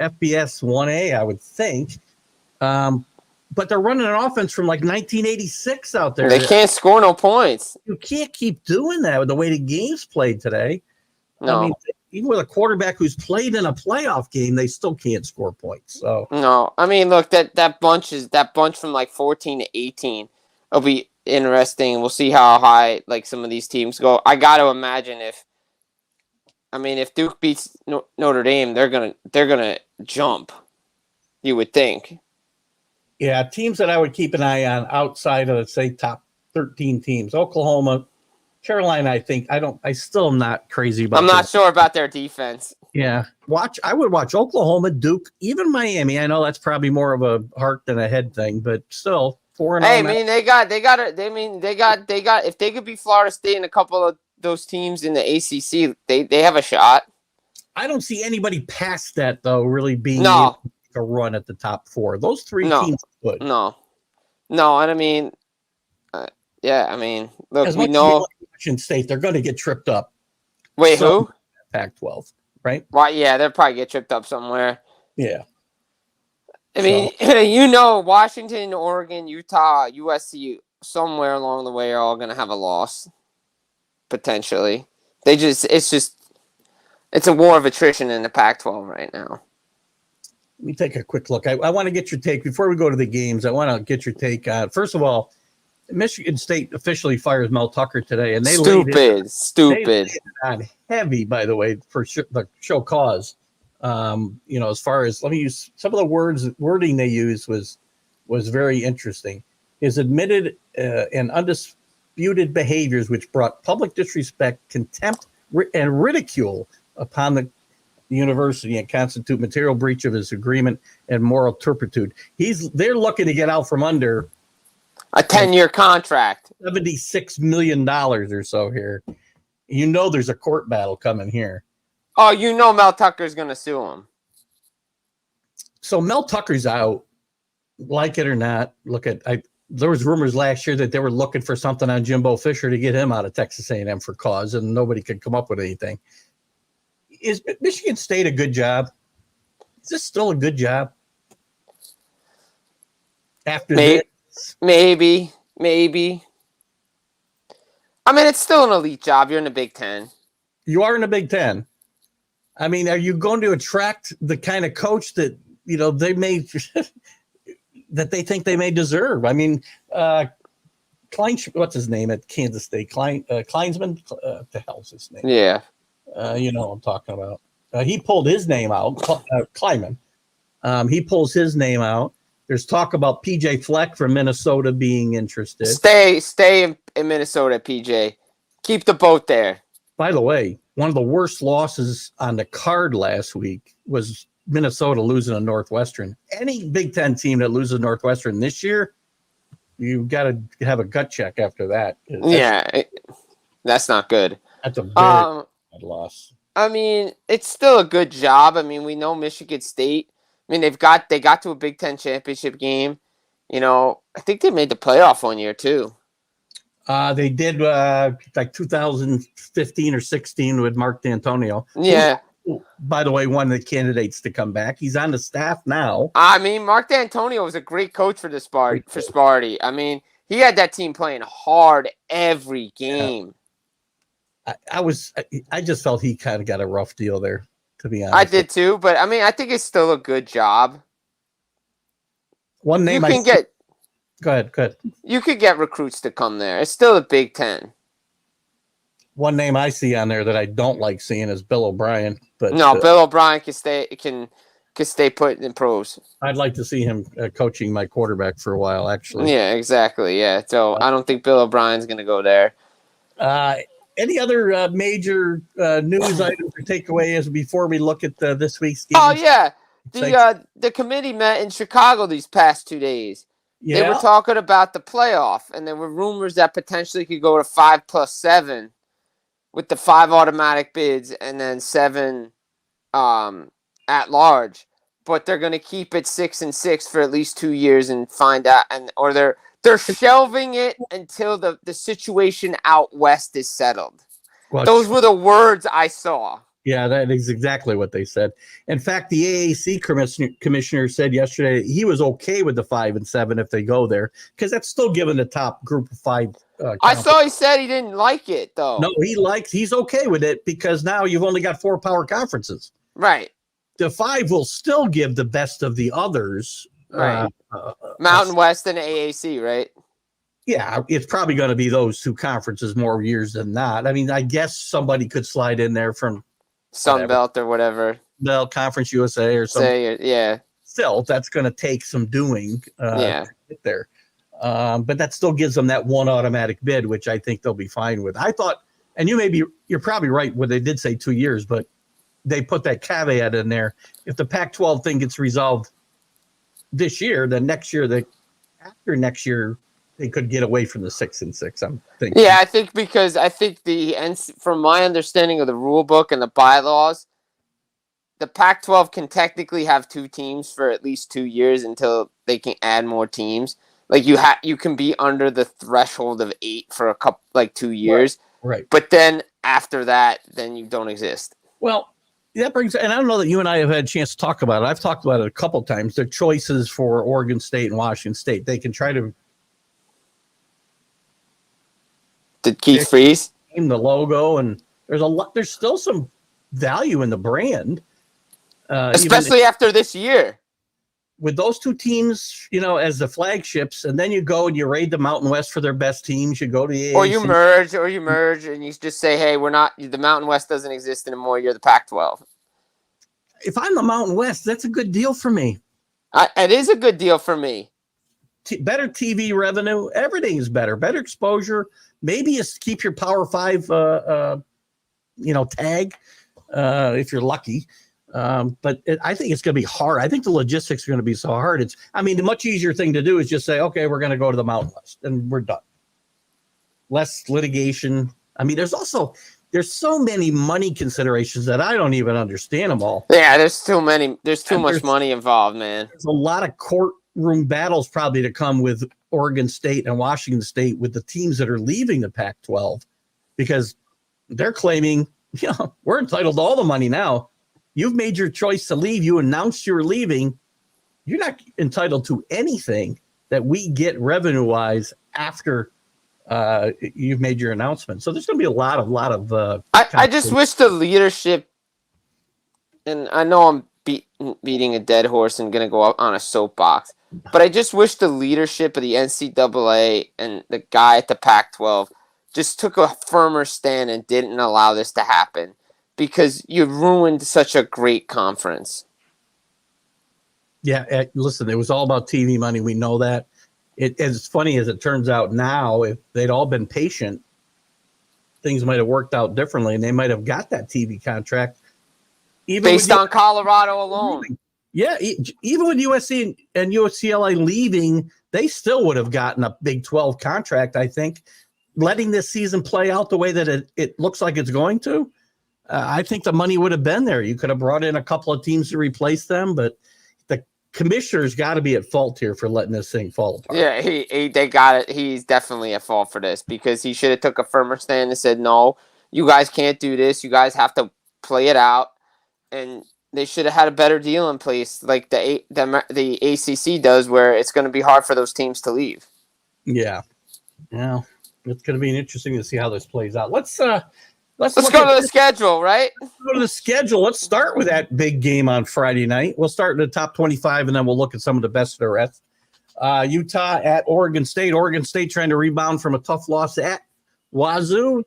FBS 1A, I would think. But they're running an offense from like 1986 out there. They can't score no points. You can't keep doing that with the way the game's played today. No. I mean, even with a quarterback who's played in a playoff game, they still can't score points. So no, I mean, look, that bunch from like 14 to 18 will be interesting. We'll see how high like some of these teams go. I got to imagine if Duke beats Notre Dame, they're gonna jump. You would think. Yeah, teams that I would keep an eye on outside of, let's say, top 13 teams. Oklahoma, Carolina, I still am not crazy about. I'm not sure about their defense. Yeah. I would watch Oklahoma, Duke, even Miami. I know that's probably more of a heart than a head thing, but still 4-0. Hey, I mean, they got if they could beat Florida State and a couple of those teams in the ACC, they have a shot. I don't see anybody past that, though, really being a run at the top four. Those three teams would. No, and I mean, look, as we know Washington State, they're going to get tripped up. Wait, who? Pac-12, right? Well, yeah, they'll probably get tripped up somewhere. Yeah. I mean, Washington, Oregon, Utah, USC, somewhere along the way are all going to have a loss, potentially. It's a war of attrition in the Pac-12 right now. Let me take a quick look. I want to get your take before we go to the games. I want to get your take on, first of all, Michigan State officially fires Mel Tucker today, and they stupid. They laid it on heavy, by the way, for the show cause. As far as, let me use some of the wording they used was very interesting. His admitted and undisputed behaviors which brought public disrespect, contempt, and ridicule upon the university and constitute material breach of his agreement and moral turpitude. They're looking to get out from under a 10-year contract, $76 million or so here. There's a court battle coming here. Oh, Mel Tucker's going to sue him. So Mel Tucker's out, like it or not. There was rumors last year that they were looking for something on Jimbo Fisher to get him out of Texas A&M for cause, and nobody could come up with anything. Is Michigan State a good job? Is this still a good job? After this? Maybe. I mean, it's still an elite job. You're in the Big Ten. You are in the Big Ten. I mean, are you going to attract the kind of coach that, they may that they think they may deserve? I mean, what's his name at Kansas State? Kleinsman? What the hell's his name? Yeah. You know what I'm talking about. He pulled his name out, Kleiman. He pulls his name out. There's talk about PJ Fleck from Minnesota being interested. Stay in Minnesota, PJ. Keep the boat there. By the way, one of the worst losses on the card last week was Minnesota losing to Northwestern. Any Big Ten team that loses Northwestern this year, you've got to have a gut check after that. That's not good. That's a very bad loss. I mean, it's still a good job. I mean, we know Michigan State. I mean, they got to a Big Ten championship game. I think they made the playoff one year too. They did like 2015 or 16 with Mark D'Antonio. Yeah. By the way, one of the candidates to come back. He's on the staff now. I mean, Mark D'Antonio was a great coach for Sparty. I mean, he had that team playing hard every game. Yeah. I just felt he kind of got a rough deal there, to be honest. I did too, but I mean, I think it's still a good job. One name Go ahead. You could get recruits to come there. It's still a Big Ten. One name I see on there that I don't like seeing is Bill O'Brien. But no, Bill O'Brien can stay. could stay put in pros. I'd like to see him coaching my quarterback for a while, actually. Yeah, exactly. Yeah, so I don't think Bill O'Brien's going to go there. Any other major news items or takeaways before we look at this week's game? Oh yeah, the committee met in Chicago these past 2 days. Yeah. They were talking about the playoff, and there were rumors that potentially could go to 5+7 with the 5 automatic bids and then 7 at large. But they're going to keep it 6-6 for at least 2 years and find out, or they're shelving it until the situation out west is settled. Well, those were the words I saw. Yeah, that is exactly what they said. In fact, the AAC commissioner said yesterday he was okay with the 5 and 7 if they go there, because that's still giving the top group of 5. I saw he said he didn't like it, though. No, he's okay with it because now you've only got 4 power conferences. Right. The 5 will still give the best of the others. Right. Mountain West and AAC, right? Yeah, it's probably going to be those 2 conferences more years than not. I mean, I guess somebody could slide in there from Sun Belt or whatever. Bell Conference USA or something. Yeah. Still, that's going to take some doing to get there. But that still gives them that 1 automatic bid, which I think they'll be fine with. I thought, and you're probably right when they did say 2 years, but they put that caveat in there. If the Pac-12 thing gets resolved this year, then after next year, they could get away from the 6-6. I'm thinking. Yeah, I think from my understanding of the rule book and the bylaws, the Pac-12 can technically have 2 teams for at least 2 years until they can add more teams. Like you can be under the threshold of 8 for 2 years. Right. But then after that, then you don't exist. Well, that brings, and I don't know that you and I have had a chance to talk about it. I've talked about it a couple of times. The choices for Oregon State and Washington State. They can try to. Did Keith Freeze? The logo, and there's still some value in the brand. Especially after this year. With those 2 teams, as the flagships, and then you go and you raid the Mountain West for their best teams. You go to the AAC. Or you merge, and you just say, hey, the Mountain West doesn't exist anymore. You're the Pac-12. If I'm the Mountain West, that's a good deal for me. It is a good deal for me. Better TV revenue. Everything is better. Better exposure. Maybe you keep your Power 5, tag if you're lucky. But I think it's going to be hard. I think the logistics are going to be so hard. The much easier thing to do is just say, okay, we're going to go to the Mountain West and we're done. Less litigation. There's so many money considerations that I don't even understand them all. Yeah, there's too many. There's too much money involved, man. There's a lot of courtroom battles probably to come with Oregon State and Washington State with the teams that are leaving the Pac-12, because they're claiming, we're entitled to all the money now. You've made your choice to leave. You announced you were leaving. You're not entitled to anything that we get revenue-wise after you've made your announcement. So there's going to be a lot of. I just wish the leadership, and I know I'm beating a dead horse and going to go on a soapbox, but I just wish the leadership of the NCAA and the guy at the Pac-12 just took a firmer stand and didn't allow this to happen. Because you ruined such a great conference. Yeah, listen, it was all about TV money. We know that. As funny as it turns out now, if they'd all been patient, things might have worked out differently, and they might have got that TV contract. Based on Colorado alone. Yeah, even with USC and UCLA leaving, they still would have gotten a Big 12 contract, I think. Letting this season play out the way that it looks like it's going to, I think the money would have been there. You could have brought in a couple of teams to replace them, but the commissioner's got to be at fault here for letting this thing fall apart. Yeah, they got it. He's definitely at fault for this because he should have took a firmer stand and said, no, you guys can't do this. You guys have to play it out. And they should have had a better deal in place like the ACC does, where it's going to be hard for those teams to leave. Yeah. Yeah. It's going to be interesting to see how this plays out. Let's go to the schedule, right? Let's go to the schedule. Let's start with that big game on Friday night. We'll start in the top 25, and then we'll look at some of the best of the rest. Utah at Oregon State. Oregon State trying to rebound from a tough loss at Wazoo.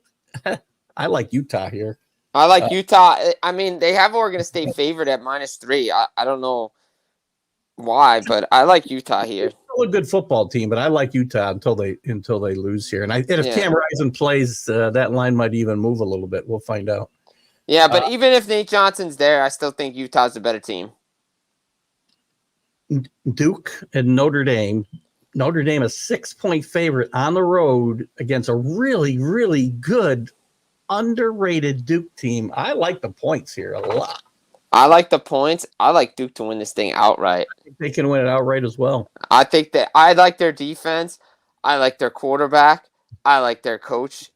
I like Utah here. I like Utah. I mean, they have Oregon State favored at -3. I don't know why, but I like Utah here. Still a good football team, but I like Utah until they lose here. And if Cam Rising plays, that line might even move a little bit. We'll find out. Yeah, but even if Nate Johnson's there, I still think Utah's the better team. Duke and Notre Dame. Notre Dame a 6-point favorite on the road against a really, really good, underrated Duke team. I like the points here a lot. I like the points. I like Duke to win this thing outright. I think they can win it outright as well. I think that I like their defense. I like their quarterback. I like their coach.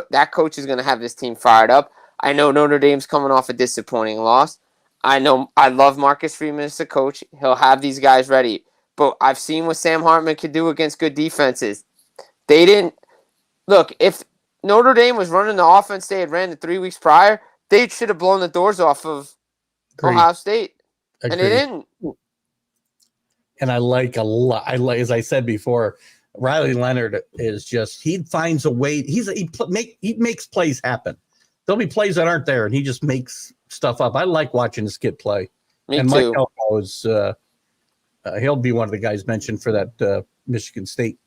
That coach is going to have this team fired up. I know Notre Dame's coming off a disappointing loss. I know I love Marcus Freeman as a coach. He'll have these guys ready. But I've seen what Sam Hartman could do against good defenses. They didn't look. If Notre Dame was running the offense they had ran the 3 weeks prior, they should have blown the doors off of Ohio State, and they didn't. And I like a lot. As I said before, Riley Leonard is just he finds a way. He makes plays happen. There'll be plays that aren't there, and he just makes stuff up. I like watching this kid play. Me and too. Mike Elko is he'll be one of the guys mentioned for that Michigan State.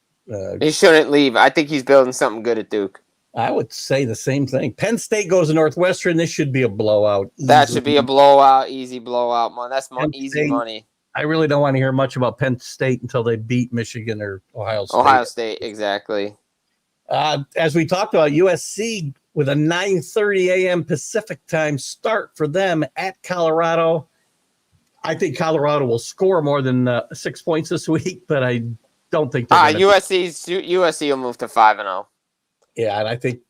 He shouldn't leave. I think he's building something good at Duke. I would say the same thing. Penn State goes to Northwestern. This should be a blowout. That should be a blowout, easy blowout, man. That's easy money. I really don't want to hear much about Penn State until they beat Michigan or Ohio State. Ohio State, exactly. As we talked about, USC with a 9:30 a.m. Pacific time start for them at Colorado. I think Colorado will score more than 6 points this week, but I don't think USC will move to 5-0. Yeah, and I think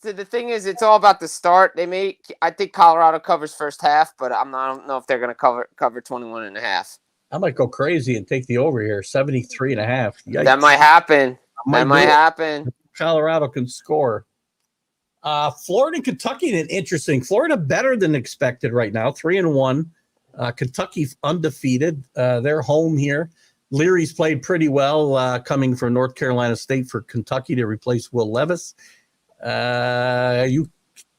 So the thing is, it's all about the start. I think Colorado covers first half, but I don't know if they're going to cover 21.5. I might go crazy and take the over here, 73.5. Yikes. That might happen. That might happen. Colorado can score. Florida and Kentucky, interesting. Florida better than expected right now, 3-1. Kentucky undefeated. They're home here. Leary's played pretty well, coming from North Carolina State for Kentucky to replace Will Levis. UK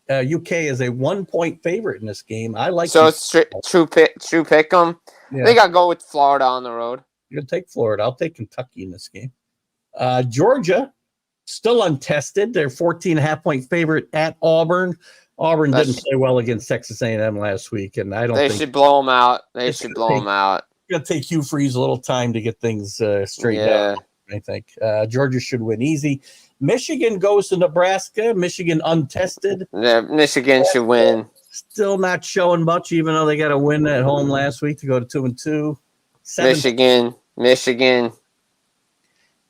is a 1-point favorite in this game. I like. So it's true pick 'em. Yeah. I think I'll go with Florida on the road. You're gonna take Florida. I'll take Kentucky in this game. Georgia, still untested. They're 14.5-point favorite at Auburn. Auburn didn't play well against Texas A&M last week, and I don't think they should blow them out. They should blow them out. It's going to take Hugh Freeze a little time to get things straightened out, I think. Georgia should win easy. Michigan goes to Nebraska. Michigan untested. Yeah, Michigan should win. Still not showing much, even though they got a win at home last week to go to 2-2. Michigan.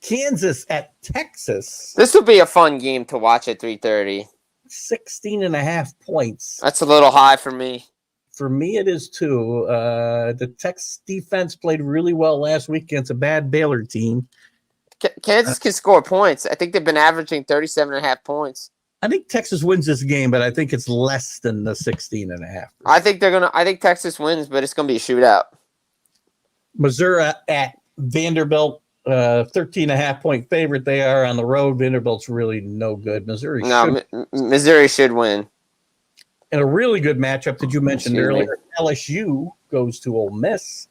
Kansas at Texas. This will be a fun game to watch at 3:30. 16.5 points. That's a little high for me. For me, it is too. The Texas defense played really well last week against a bad Baylor team. Kansas can score points. I think they've been averaging 37.5 points. I think Texas wins this game, but I think it's less than the 16.5. I think Texas wins, but it's gonna be a shootout. Missouri at Vanderbilt, 13.5-point favorite. They are on the road. Vanderbilt's really no good. Missouri should win. And a really good matchup that you mentioned earlier, LSU goes to Ole Miss.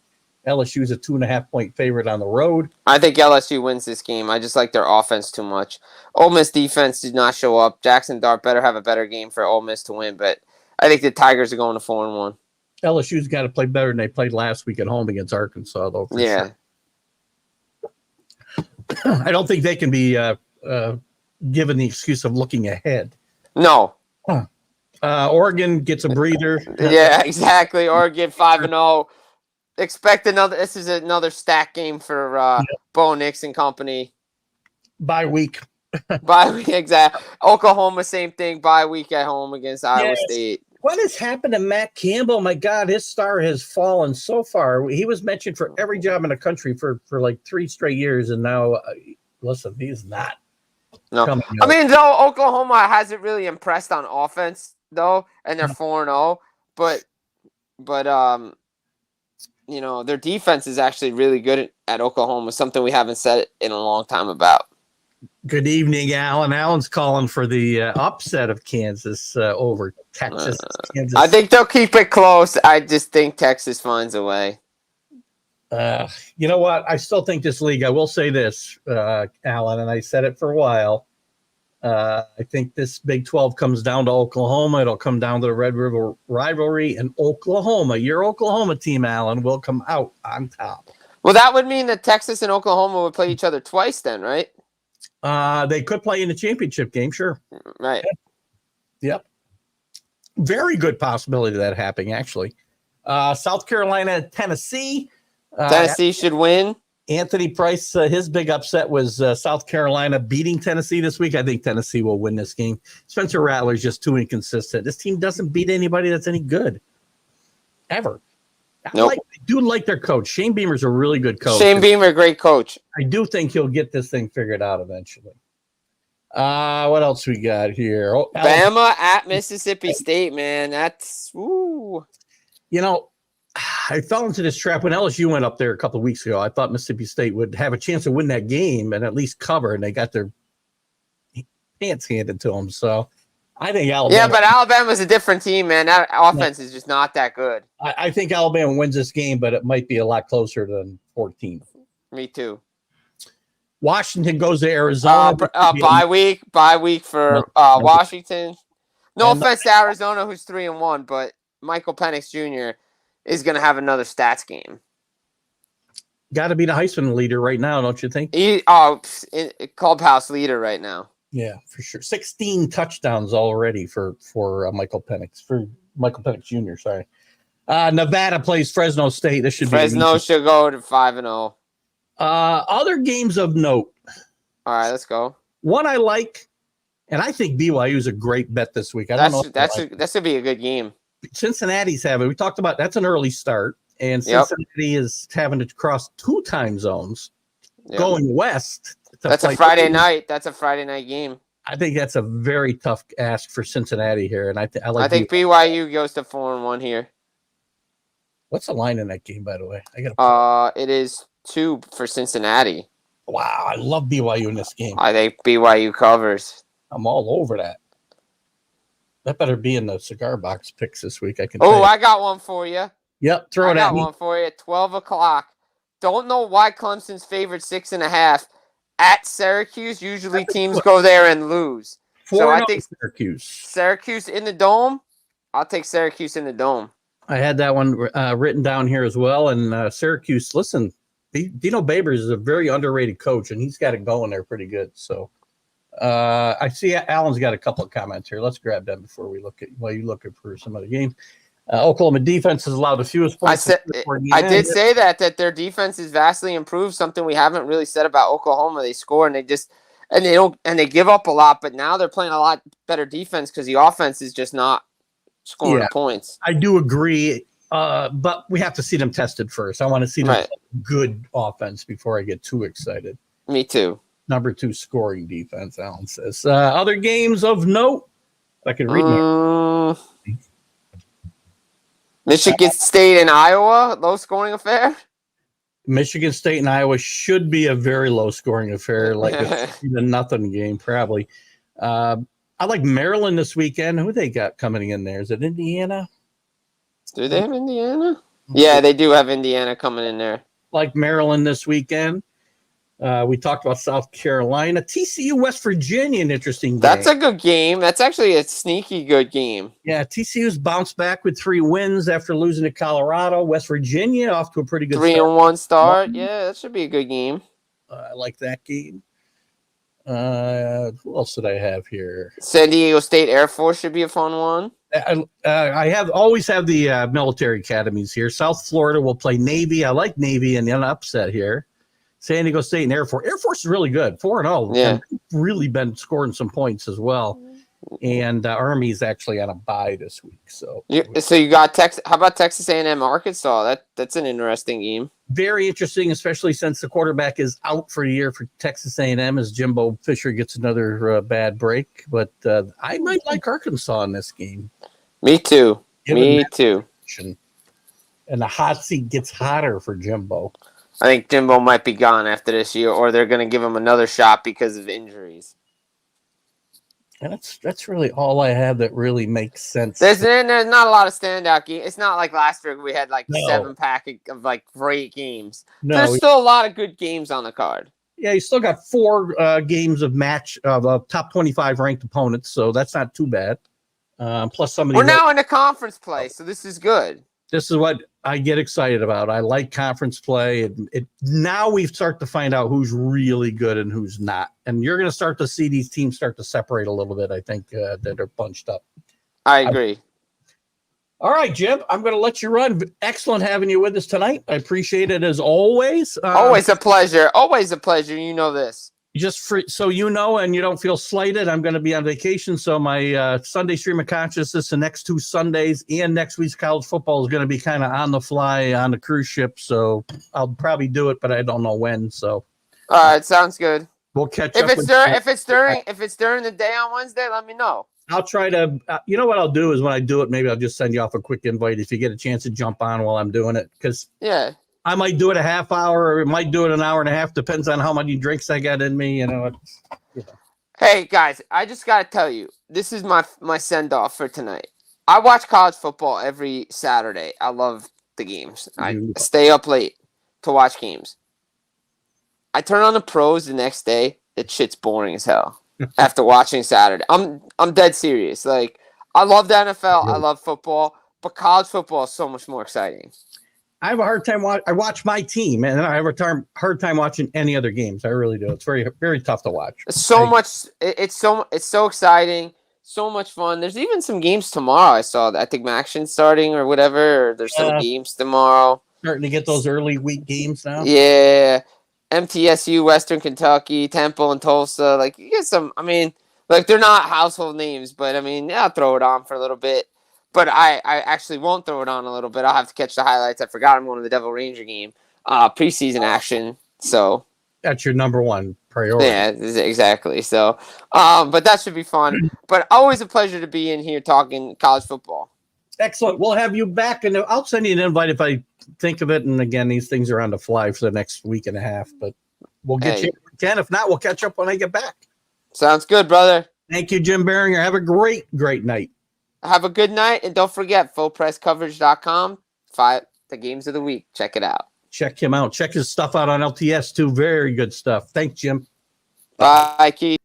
LSU is a 2.5-point favorite on the road. I think LSU wins this game. I just like their offense too much. Ole Miss defense did not show up. Jackson Dart better have a better game for Ole Miss to win, but I think the Tigers are going to 4-1. LSU's got to play better than they played last week at home against Arkansas, though. Yeah. Sure. I don't think they can be given the excuse of looking ahead. No. Oregon gets a breather. Yeah, exactly. Oregon 5-0. Expect another. This is another stack game for Bo Nix and company. Bye week. Bye week, exactly. Oklahoma, same thing. Bye week at home against Iowa State. What has happened to Matt Campbell? My God, his star has fallen so far. He was mentioned for every job in the country for like 3 straight years, and now, listen, he's not. No, I mean, though Oklahoma hasn't really impressed on offense, though, and they're 4-0, but you know, their defense is actually really good at Oklahoma, something we haven't said in a long time about. Good evening, Alan. Alan's calling for the upset of Kansas over Texas. Kansas. I think they'll keep it close. I just think Texas finds a way. You know what? I still think this league, I will say this, Alan, and I said it for a while. I think this Big 12 comes down to Oklahoma. It'll come down to the Red River rivalry, and Oklahoma, your Oklahoma team, Alan, will come out on top. Well, that would mean that Texas and Oklahoma would play each other twice then, right? They could play in the championship game, sure. Right. Yep. Very good possibility of that happening, actually. South Carolina, Tennessee. Tennessee should win. Anthony Price, his big upset was South Carolina beating Tennessee this week. I think Tennessee will win this game. Spencer Rattler's just too inconsistent. This team doesn't beat anybody that's any good, ever. Nope. I do like their coach. Shane Beamer's a really good coach. Shane Beamer, great coach. I do think he'll get this thing figured out eventually. What else we got here? Bama at Mississippi State, man. That's woo. You know, I fell into this trap when LSU went up there a couple of weeks ago. I thought Mississippi State would have a chance to win that game and at least cover, and they got their pants handed to them. So I think Alabama. Yeah, but Alabama's a different team, man. That offense is just not that good. I think Alabama wins this game, but it might be a lot closer than 14. Me too. Washington goes to Arizona. Bye week for Washington. No offense to Arizona, who's 3-1, but Michael Penix Jr. is going to have another stats game. Got to be the Heisman leader right now, don't you think? Clubhouse leader right now. Yeah, for sure. 16 touchdowns already for Michael Penix Jr. Sorry. Nevada plays Fresno State. This should Fresno should go to 5-0. Other games of note. All right, let's go. One I like, and I think BYU is a great bet this week. That's gonna be a good game. Cincinnati's having. We talked about that's an early start, and Cincinnati is having to cross 2 time zones, going west. That's a Friday night. That's a Friday night game. I think that's a very tough ask for Cincinnati here, and I think BYU goes to 4-1 here. What's the line in that game, by the way? It is 2 for Cincinnati. Wow, I love BYU in this game. I think BYU covers. I'm all over that. That better be in the cigar box picks this week. I got one for you. Yep, throw it at me. I got one for you at 12 o'clock. Don't know why Clemson's favored 6.5 at Syracuse. Usually teams go there and lose. So I think Syracuse in the Dome. I'll take Syracuse in the Dome. I had that one written down here as well. And Syracuse, listen, Dino Babers is a very underrated coach, and he's got it going there pretty good. So I see Alan's got a couple of comments here. Let's grab them before we while you looking for some other games. Oklahoma defense has allowed the fewest points. I did say that their defense is vastly improved. Something we haven't really said about Oklahoma. They score and they give up a lot, but now they're playing a lot better defense because the offense is just not scoring points. I do agree, but we have to see them tested first. I want to see them good offense before I get too excited. Me too. Number 2 scoring defense, Alan says. Other games of note, I can read. Michigan State and Iowa, low-scoring affair? Michigan State and Iowa should be a very low-scoring affair, like a nothing game, probably. I like Maryland this weekend. Who they got coming in there? Is it Indiana? Do they have Indiana? Yeah, they do have Indiana coming in there. Like Maryland this weekend. We talked about South Carolina. TCU, West Virginia, an interesting game. That's a good game. That's actually a sneaky good game. Yeah, TCU's bounced back with 3 wins after losing to Colorado. West Virginia off to a pretty good 3-1 start. Yeah, that should be a good game. I like that game. Who else did I have here? San Diego State Air Force should be a fun one. I always have the military academies here. South Florida will play Navy. I like Navy in an upset here. San Diego State and Air Force. Air Force is really good. 4-0. Yeah. Really been scoring some points as well. And Army's actually on a bye this week. So you got Texas. How about Texas A&M Arkansas? That's an interesting game. Very interesting, especially since the quarterback is out for a year for Texas A&M as Jimbo Fisher gets another bad break. But I might like Arkansas in this game. Me too. Me too. And the hot seat gets hotter for Jimbo. I think Jimbo might be gone after this year, or they're going to give him another shot because of injuries. And that's really all I have that really makes sense. There's not a lot of standout games. It's not like last year we had like No. 7-pack of like great games. No. There's still a lot of good games on the card. Yeah, you still got 4 games of top 25 ranked opponents, so that's not too bad. Plus some of We're now in the conference play, so this is good. This is what I get excited about. I like conference play. Now we start to find out who's really good and who's not. And you're going to start to see these teams start to separate a little bit, I think, that are bunched up. I agree. All right, Jim, I'm going to let you run. Excellent having you with us tonight. I appreciate it as always. Always a pleasure. Always a pleasure. You know this. Just so you know, and you don't feel slighted, I'm going to be on vacation. So my Sunday stream of consciousness the next 2 Sundays and next week's college football is going to be kind of on the fly on the cruise ship. So I'll probably do it, but I don't know when. So all right, sounds good. We'll catch up. If it's during the day on Wednesday, let me know. I'll try to. You know what I'll do is when I do it, maybe I'll just send you off a quick invite if you get a chance to jump on while I'm doing it. Because I might do it a half hour, or it might do it an hour and a half. Depends on how many drinks I got in me. Hey guys, I just gotta tell you, this is my send off for tonight. I watch college football every Saturday. I love the games. I stay up late to watch games. I turn on the pros the next day. That shit's boring as hell. After watching Saturday, I'm dead serious. Like I love the NFL. I love football, but college football is so much more exciting. I have a hard time I watch my team, and I have a hard time watching any other games. I really do. It's very, very tough to watch. It's so exciting, so much fun. There's even some games tomorrow. I saw that. I think Action's starting or whatever. Or there's some games tomorrow. Starting to get those early week games now. Yeah, MTSU, Western Kentucky, Temple, and Tulsa. Like you get some. I mean, like they're not household names, but I mean, yeah, I'll throw it on for a little bit. But I actually won't throw it on a little bit. I'll have to catch the highlights. I forgot I'm going to the Devil Ranger game, preseason action. So that's your number one priority. Yeah, exactly. So, but that should be fun. But always a pleasure to be in here talking college football. Excellent. We'll have you back, and I'll send you an invite if I think of it. And again, these things are on the fly for the next week and a half. But we'll get you if we can. If not, we'll catch up when I get back. Sounds good, brother. Thank you, Jim Biringer. Have a great night. Have a good night, and don't forget, fullpresscoverage.com, the games of the week. Check it out. Check him out. Check his stuff out on LTS, too. Very good stuff. Thanks, Jim. Bye, Keith.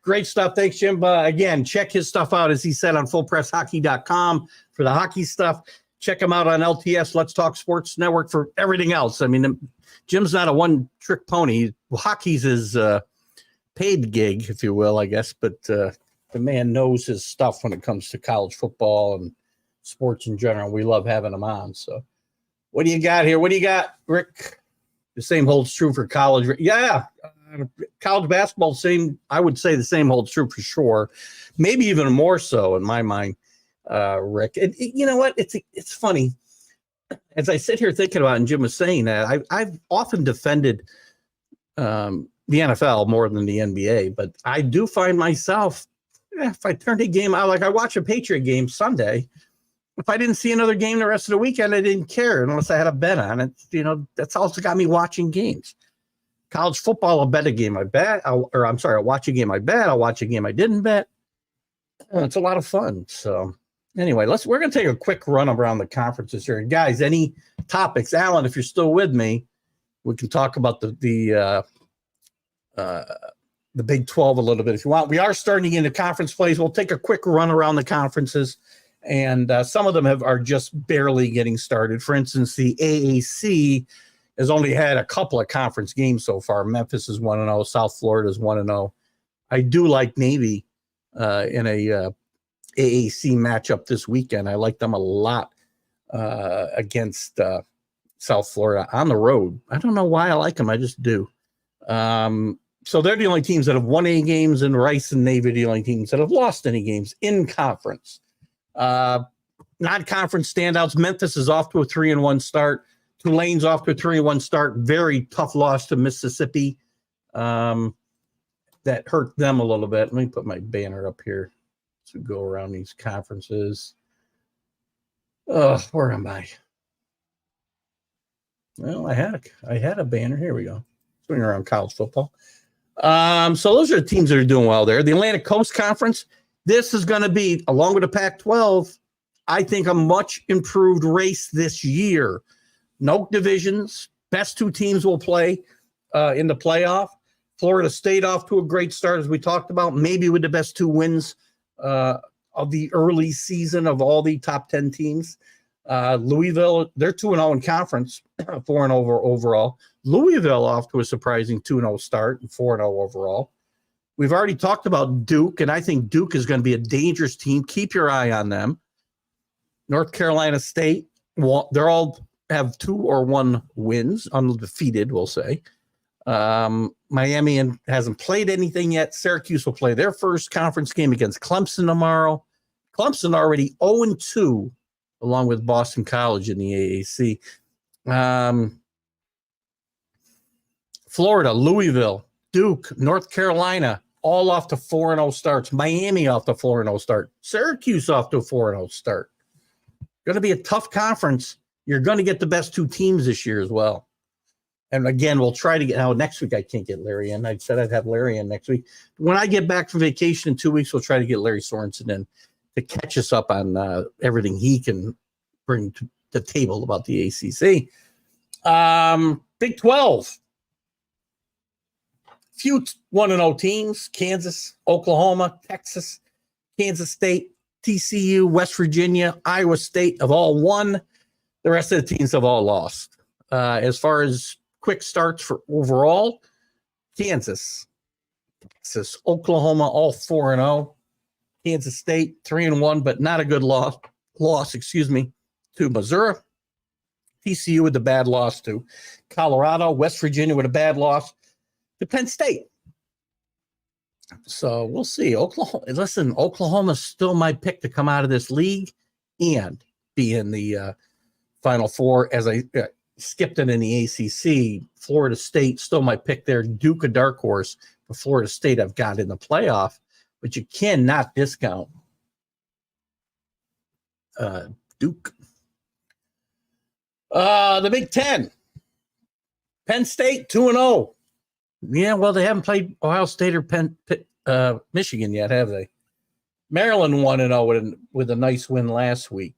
Great stuff. Thanks, Jim. Again, check his stuff out, as he said, on fullpresshockey.com for the hockey stuff. Check him out on LTS, Let's Talk Sports Network, for everything else. I mean, Jim's not a one-trick pony. Hockey's his paid gig, if you will, I guess, but the man knows his stuff when it comes to college football and sports in general. We love having him on. So what do you got here? What do you got, Rick? The same holds true for college. Yeah. College basketball, I would say the same holds true for sure. Maybe even more so in my mind, Rick. You know what? It's funny. As I sit here thinking about it, and Jim was saying that, I've often defended the NFL more than the NBA, but I do find myself, if I turned a game out, like I watch a Patriot game Sunday, if I didn't see another game the rest of the weekend, I didn't care unless I had a bet on it. You know, that's also got me watching games. College football, I'll bet a game I bet. I'll watch a game I bet. I'll watch a game I didn't bet. It's a lot of fun. So anyway, we're going to take a quick run around the conferences here. Guys, any topics? Alan, if you're still with me, we can talk about the Big 12 a little bit if you want. We are starting into conference plays. We'll take a quick run around the conferences, and some of them are just barely getting started. For instance, the AAC has only had a couple of conference games so far. Memphis is 1-0. South Florida is 1-0. I do like Navy in a AAC matchup this weekend. I like them a lot against South Florida on the road. I don't know why I like them. I just do. So they're the only teams that have won any games, and Rice and Navy are the only teams that have lost any games in conference. Non-conference standouts, Memphis is off to a 3-1 start. Tulane's off to a 3-1 start. Very tough loss to Mississippi. That hurt them a little bit. Let me put my banner up here to go around these conferences. Where am I? Well, I had a banner. Here we go. Swing around college football. So those are the teams that are doing well there. The Atlantic Coast Conference. This is going to be, along with the Pac-12, I think a much improved race this year. No divisions. Best two teams will play in the playoff. Florida State off to a great start, as we talked about, maybe with the best two wins of the early season of all the top 10 teams. Louisville, they're 2-0 in conference, 4-0 overall. Louisville off to a surprising 2-0 start and 4-0 overall. We've already talked about Duke, and I think Duke is going to be a dangerous team. Keep your eye on them. North Carolina State, they're all have 2 or 1 wins, undefeated, we'll say. Miami hasn't played anything yet. Syracuse will play their first conference game against Clemson tomorrow. Clemson already 0-2, along with Boston College in the AAC. Florida, Louisville, Duke, North Carolina, all off to 4-0 starts. Miami off to 4-0 start. Syracuse off to a 4-0 start. Going to be a tough conference. You're going to get the best two teams this year as well. And again, we'll try to get out next week. I can't get Larry in. I said I'd have Larry in next week. When I get back from vacation in 2 weeks, we'll try to get Larry Sorensen in to catch us up on everything he can bring to the table about the ACC. Big 12. Few 1-0 teams: Kansas, Oklahoma, Texas, Kansas State, TCU, West Virginia, Iowa State have all won. The rest of the teams have all lost. As far as quick starts for overall, Kansas, Texas, Oklahoma, all 4-0. Kansas State, 3-1, but not a good loss, to Missouri. TCU with a bad loss to Colorado. West Virginia with a bad loss to Penn State. So we'll see. Oklahoma's still my pick to come out of this league and be in the Final Four. As I skipped it in the ACC, Florida State still my pick there. Duke a dark horse, but Florida State I've got in the playoff, but you cannot discount Duke. The Big Ten. Penn State 2-0. Yeah, well, they haven't played Ohio State or Michigan yet, have they? Maryland 1-0 with a nice win last week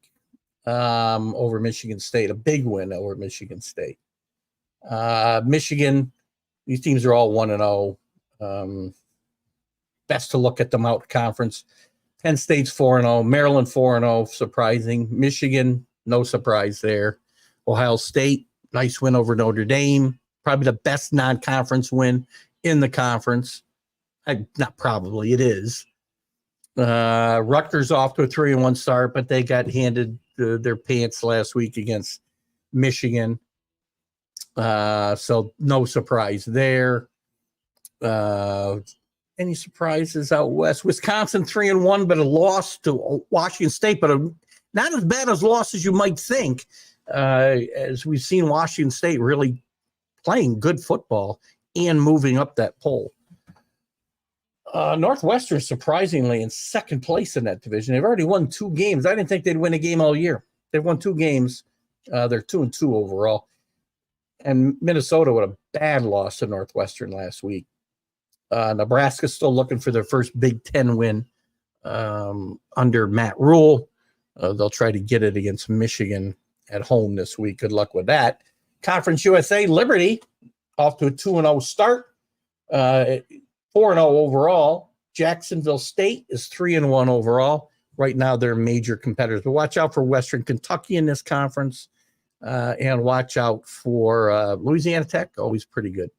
over Michigan State, a big win over Michigan State. Michigan, these teams are all 1-0. Best to look at them out conference. Penn State's 4-0, Maryland 4-0, surprising. Michigan, no surprise there. Ohio State, nice win over Notre Dame. Probably the best non-conference win in the conference. Not probably, it is. Rutgers off to a 3-1 start, but they got handed their pants last week against Michigan. So no surprise there. Any surprises out west? Wisconsin 3-1, but a loss to Washington State, but not as bad as loss as you might think. As we've seen Washington State really playing good football and moving up that poll. Northwestern, surprisingly, in second place in that division. They've already won 2 games. I didn't think they'd win a game all year. They've won 2 games. They're 2-2 overall. And Minnesota with a bad loss to Northwestern last week. Nebraska's still looking for their first Big Ten win under Matt Rule. They'll try to get it against Michigan at home this week. Good luck with that. Conference USA, Liberty off to a 2-0 start. 4-0 overall. Jacksonville State is 3-1 overall. Right now, they're major competitors. But watch out for Western Kentucky in this conference. And watch out for Louisiana Tech, always pretty good.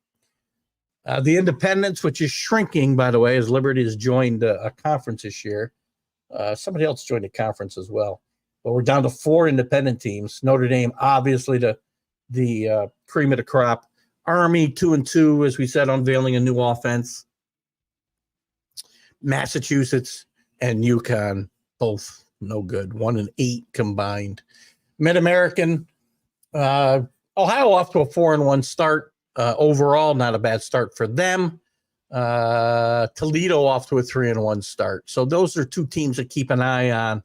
The Independents, which is shrinking, by the way, as Liberty has joined a conference this year. Somebody else joined a conference as well. But we're down to 4 independent teams. Notre Dame, obviously, the cream of the crop. Army 2-2, as we said, unveiling a new offense. Massachusetts and UConn, both no good. 1-8 combined. Mid-American, Ohio off to a 4-1 start. Overall, not a bad start for them. Toledo off to a 3-1 start. So those are 2 teams to keep an eye on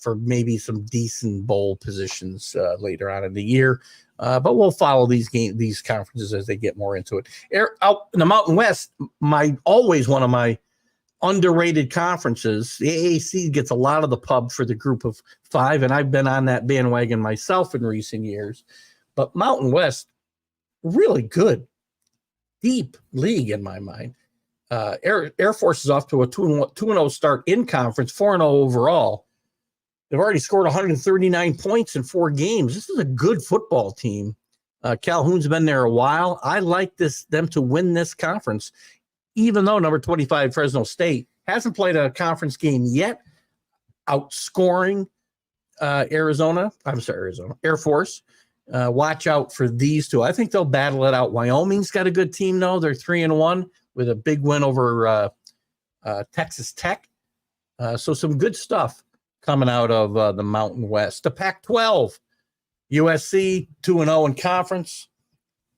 for maybe some decent bowl positions later on in the year. But we'll follow these conferences as they get more into it. Out in the Mountain West, one of my underrated conferences, the AAC gets a lot of the pub for the group of 5, and I've been on that bandwagon myself in recent years. But Mountain West, really good, deep league in my mind. Air Force is off to a 2-0 start in conference, 4-0 overall. They've already scored 139 points in 4 games. This is a good football team. Calhoun's been there a while. I like them to win this conference, even though number 25 Fresno State hasn't played a conference game yet, outscoring Air Force. Watch out for these two. I think they'll battle it out. Wyoming's got a good team, though. They're 3-1 with a big win over Texas Tech. So some good stuff coming out of the Mountain West. The Pac-12, USC 2-0 in conference.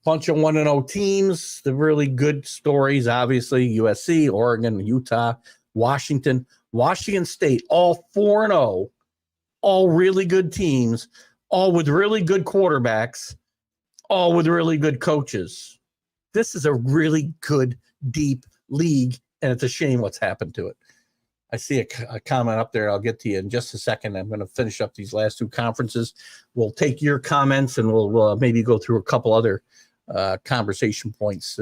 Bunch of 1-0 teams. The really good stories, obviously, USC, Oregon, Utah, Washington State, all 4-0, all really good teams, all with really good quarterbacks, all with really good coaches. This is a really good, deep league, and it's a shame what's happened to it. I see a comment up there. I'll get to you in just a second. I'm going to finish up these last 2 conferences. We'll take your comments, and we'll maybe go through a couple other conversation points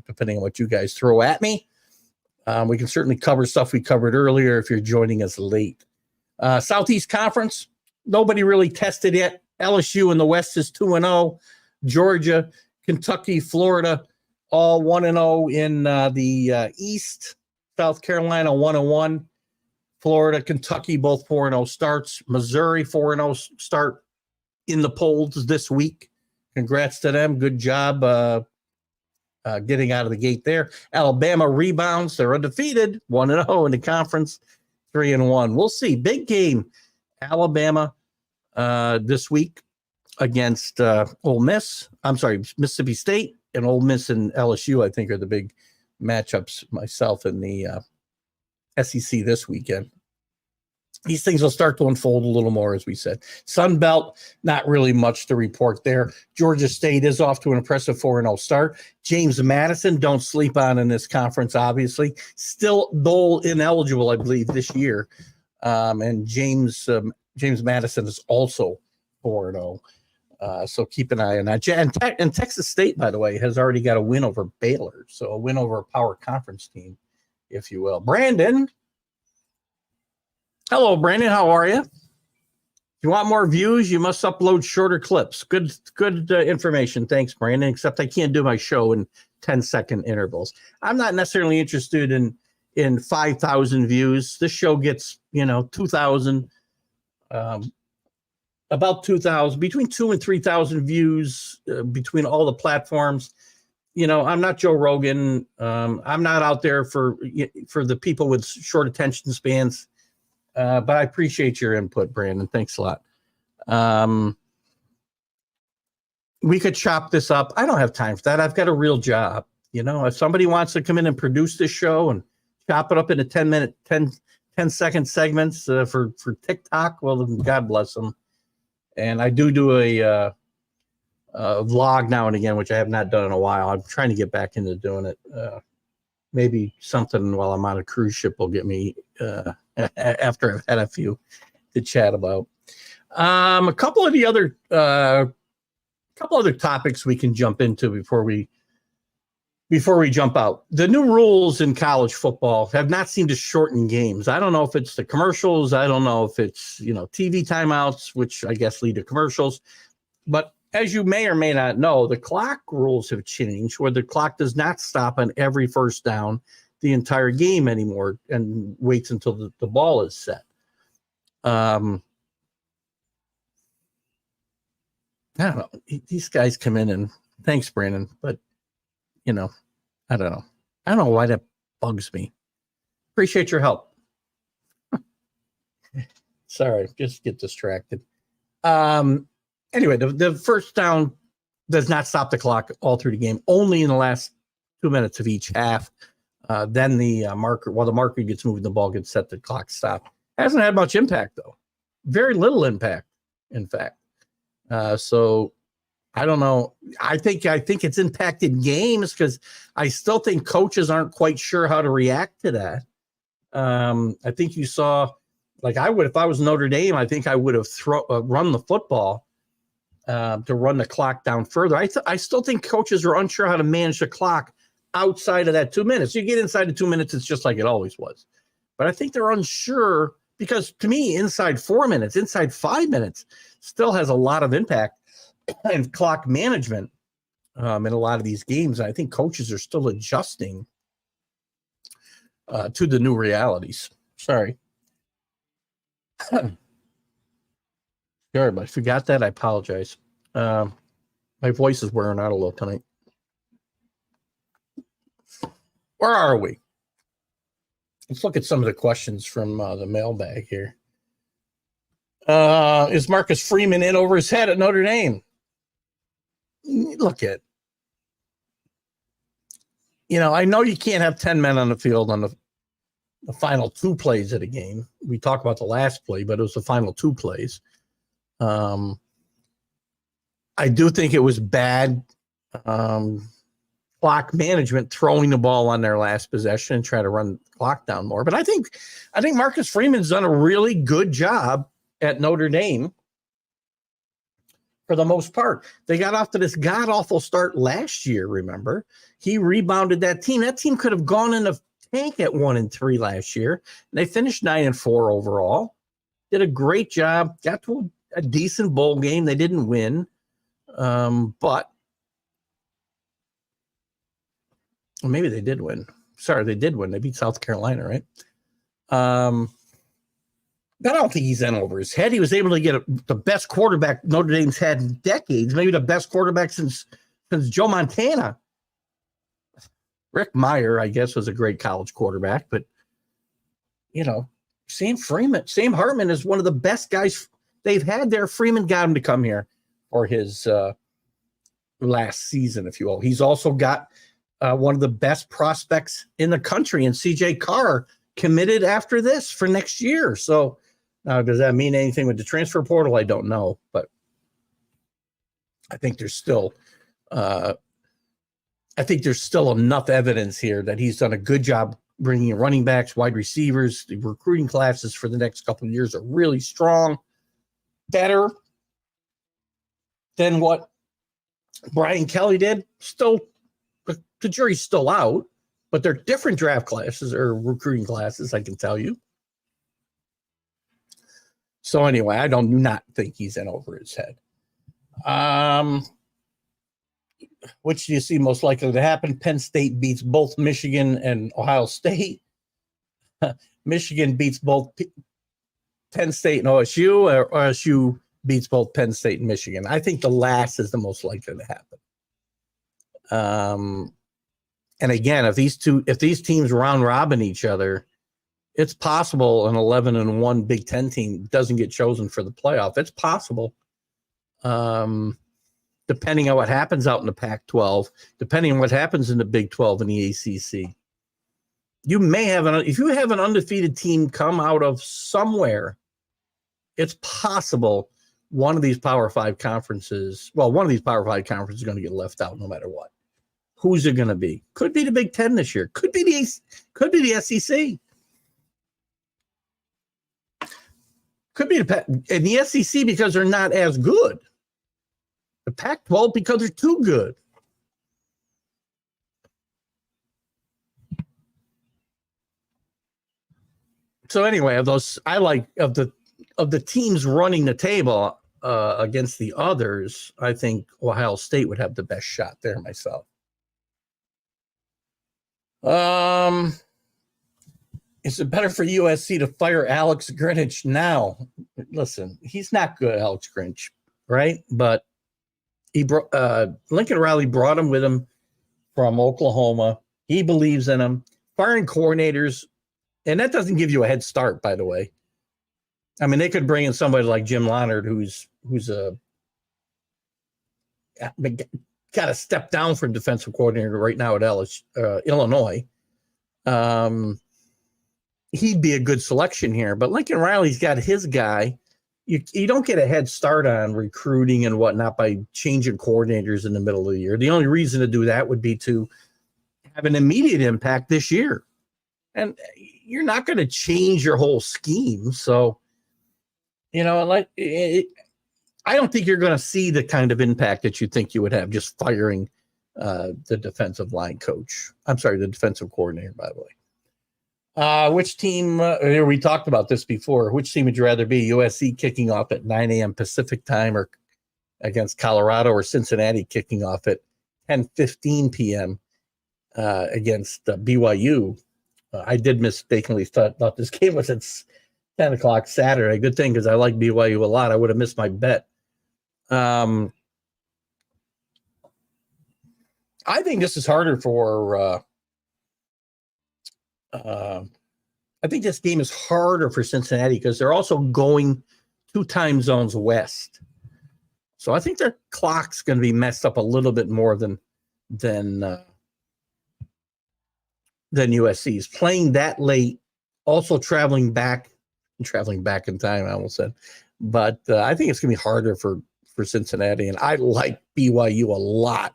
depending on what you guys throw at me. We can certainly cover stuff we covered earlier if you're joining us late. Southeast Conference, nobody really tested yet. LSU in the West is 2-0. Georgia, Kentucky, Florida, all 1-0 in the East. South Carolina 1-1. Florida, Kentucky, both 4-0 starts. Missouri 4-0 start in the polls this week. Congrats to them. Good job getting out of the gate there. Alabama rebounds. They're undefeated. 1-0 in the conference. 3-1. We'll see. Big game. Alabama this week against Ole Miss. I'm sorry, Mississippi State, and Ole Miss and LSU, I think, are the big matchups myself in the SEC this weekend. These things will start to unfold a little more, as we said. Sun Belt, not really much to report there. Georgia State is off to an impressive 4-0 start. James Madison, don't sleep on in this conference, obviously. Still bowl ineligible, I believe, this year. And James Madison is also 4-0. So keep an eye on that. And Texas State, by the way, has already got a win over Baylor. So a win over a power conference team, if you will. Brandon. Hello, Brandon. How are you? If you want more views, you must upload shorter clips. Good information. Thanks, Brandon, except I can't do my show in 10-second intervals. I'm not necessarily interested in 5,000 views. This show gets, 2,000, about 2,000, between 2,000 and 3,000 views between all the platforms. I'm not Joe Rogan. I'm not out there for the people with short attention spans. But I appreciate your input, Brandon. Thanks a lot. We could chop this up. I don't have time for that. I've got a real job. If somebody wants to come in and produce this show and chop it up into 10-second segments for TikTok, well, then God bless them. And I do a vlog now and again, which I have not done in a while. I'm trying to get back into doing it. Maybe something while I'm on a cruise ship will get me after I've had a few to chat about. A couple other topics we can jump into before we jump out. The new rules in college football have not seemed to shorten games. I don't know if it's the commercials. I don't know if it's TV timeouts, which I guess lead to commercials. But as you may or may not know, the clock rules have changed, where the clock does not stop on every first down the entire game anymore and waits until the ball is set. I don't know. These guys come in and thanks, Brandon, but I don't know. I don't know why that bugs me. Appreciate your help. Sorry, just get distracted. Anyway, the first down does not stop the clock all through the game, only in the last 2 minutes of each half. Then the marker, while the marker gets moved, the ball gets set, the clock stopped. Hasn't had much impact, though. Very little impact, in fact. So I don't know. I think it's impacted games because I still think coaches aren't quite sure how to react to that. I think you saw, like I would, if I was Notre Dame, I think I would have run the football to run the clock down further. I still think coaches are unsure how to manage the clock outside of that 2 minutes. You get inside of 2 minutes, it's just like it always was. But I think they're unsure because to me, inside 4 minutes, inside 5 minutes still has a lot of impact and clock management in a lot of these games. I think coaches are still adjusting to the new realities. Sorry. Sorry, but I forgot that. I apologize. My voice is wearing out a little tonight. Where are we? Let's look at some of the questions from the mailbag here. Is Marcus Freeman in over his head at Notre Dame? Look at, I know you can't have 10 men on the field on the final 2 plays of the game. We talk about the last play, but it was the final 2 plays. I do think it was bad clock management, throwing the ball on their last possession and try to run the clock down more. But I think Marcus Freeman's done a really good job at Notre Dame for the most part. They got off to this god-awful start last year, remember? He rebounded that team. That team could have gone in the tank at 1-3 last year. They finished 9-4 overall. Did a great job. Got to a decent bowl game. They didn't win. But well, maybe they did win. Sorry, they did win. They beat South Carolina, right? But I don't think he's in over his head. He was able to get the best quarterback Notre Dame's had in decades, maybe the best quarterback since Joe Montana. Rick Meyer, I guess, was a great college quarterback, but Sam Hartman is one of the best guys they've had there. Freeman got him to come here for his last season, if you will. He's also got one of the best prospects in the country, and CJ Carr committed after this for next year. So does that mean anything with the transfer portal? I don't know, but I think there's still enough evidence here that he's done a good job bringing in running backs, wide receivers. The recruiting classes for the next couple of years are really strong, better than what Brian Kelly did. Still, the jury's still out, but they're different draft classes or recruiting classes, I can tell you. So anyway, I do not think he's in over his head. Which do you see most likely to happen? Penn State beats both Michigan and Ohio State. Michigan beats both Penn State and OSU, or OSU beats both Penn State and Michigan. I think the last is the most likely to happen. And again, if these teams round robin each other, it's possible an 11-1 Big Ten team doesn't get chosen for the playoff. It's possible. Depending on what happens out in the Pac-12, depending on what happens in the Big 12 and the ACC. If you have an undefeated team come out of somewhere, it's possible one of these Power 5 conferences is going to get left out no matter what. Who's it going to be? Could be the Big Ten this year. Could be the SEC. Could be the SEC because they're not as good. The Pac-12 because they're too good. So anyway, of the teams running the table against the others, I think Ohio State would have the best shot there myself. Is it better for USC to fire Alex Grinch now? Listen, he's not good, Alex Grinch, right? But Lincoln Riley brought him with him from Oklahoma. He believes in him. Firing coordinators, and that doesn't give you a head start, by the way. I mean, they could bring in somebody like Jim Leonard, who's got to step down from defensive coordinator right now at Illinois. He'd be a good selection here, but Lincoln Riley's got his guy you don't get a head start on recruiting and whatnot by changing coordinators in the middle of the year. The only reason to do that would be to have an immediate impact this year. And you're not going to change your whole scheme. So, I don't think you're going to see the kind of impact that you think you would have just firing the defensive line coach. I'm sorry, the defensive coordinator, by the way. Which team, we talked about this before, which team would you rather be? USC kicking off at 9 a.m. Pacific time or against Colorado, or Cincinnati kicking off at 10:15 p.m. Against BYU? I did mistakenly thought this game was at 10 o'clock Saturday. Good thing, because I like BYU a lot. I would have missed my bet. I think this is harder for I think this game is harder for Cincinnati because they're also going 2 time zones west. So I think their clock's going to be messed up a little bit more than USC's. Playing that late, also traveling back in time, I almost said. But I think it's going to be harder for Cincinnati, and I like BYU a lot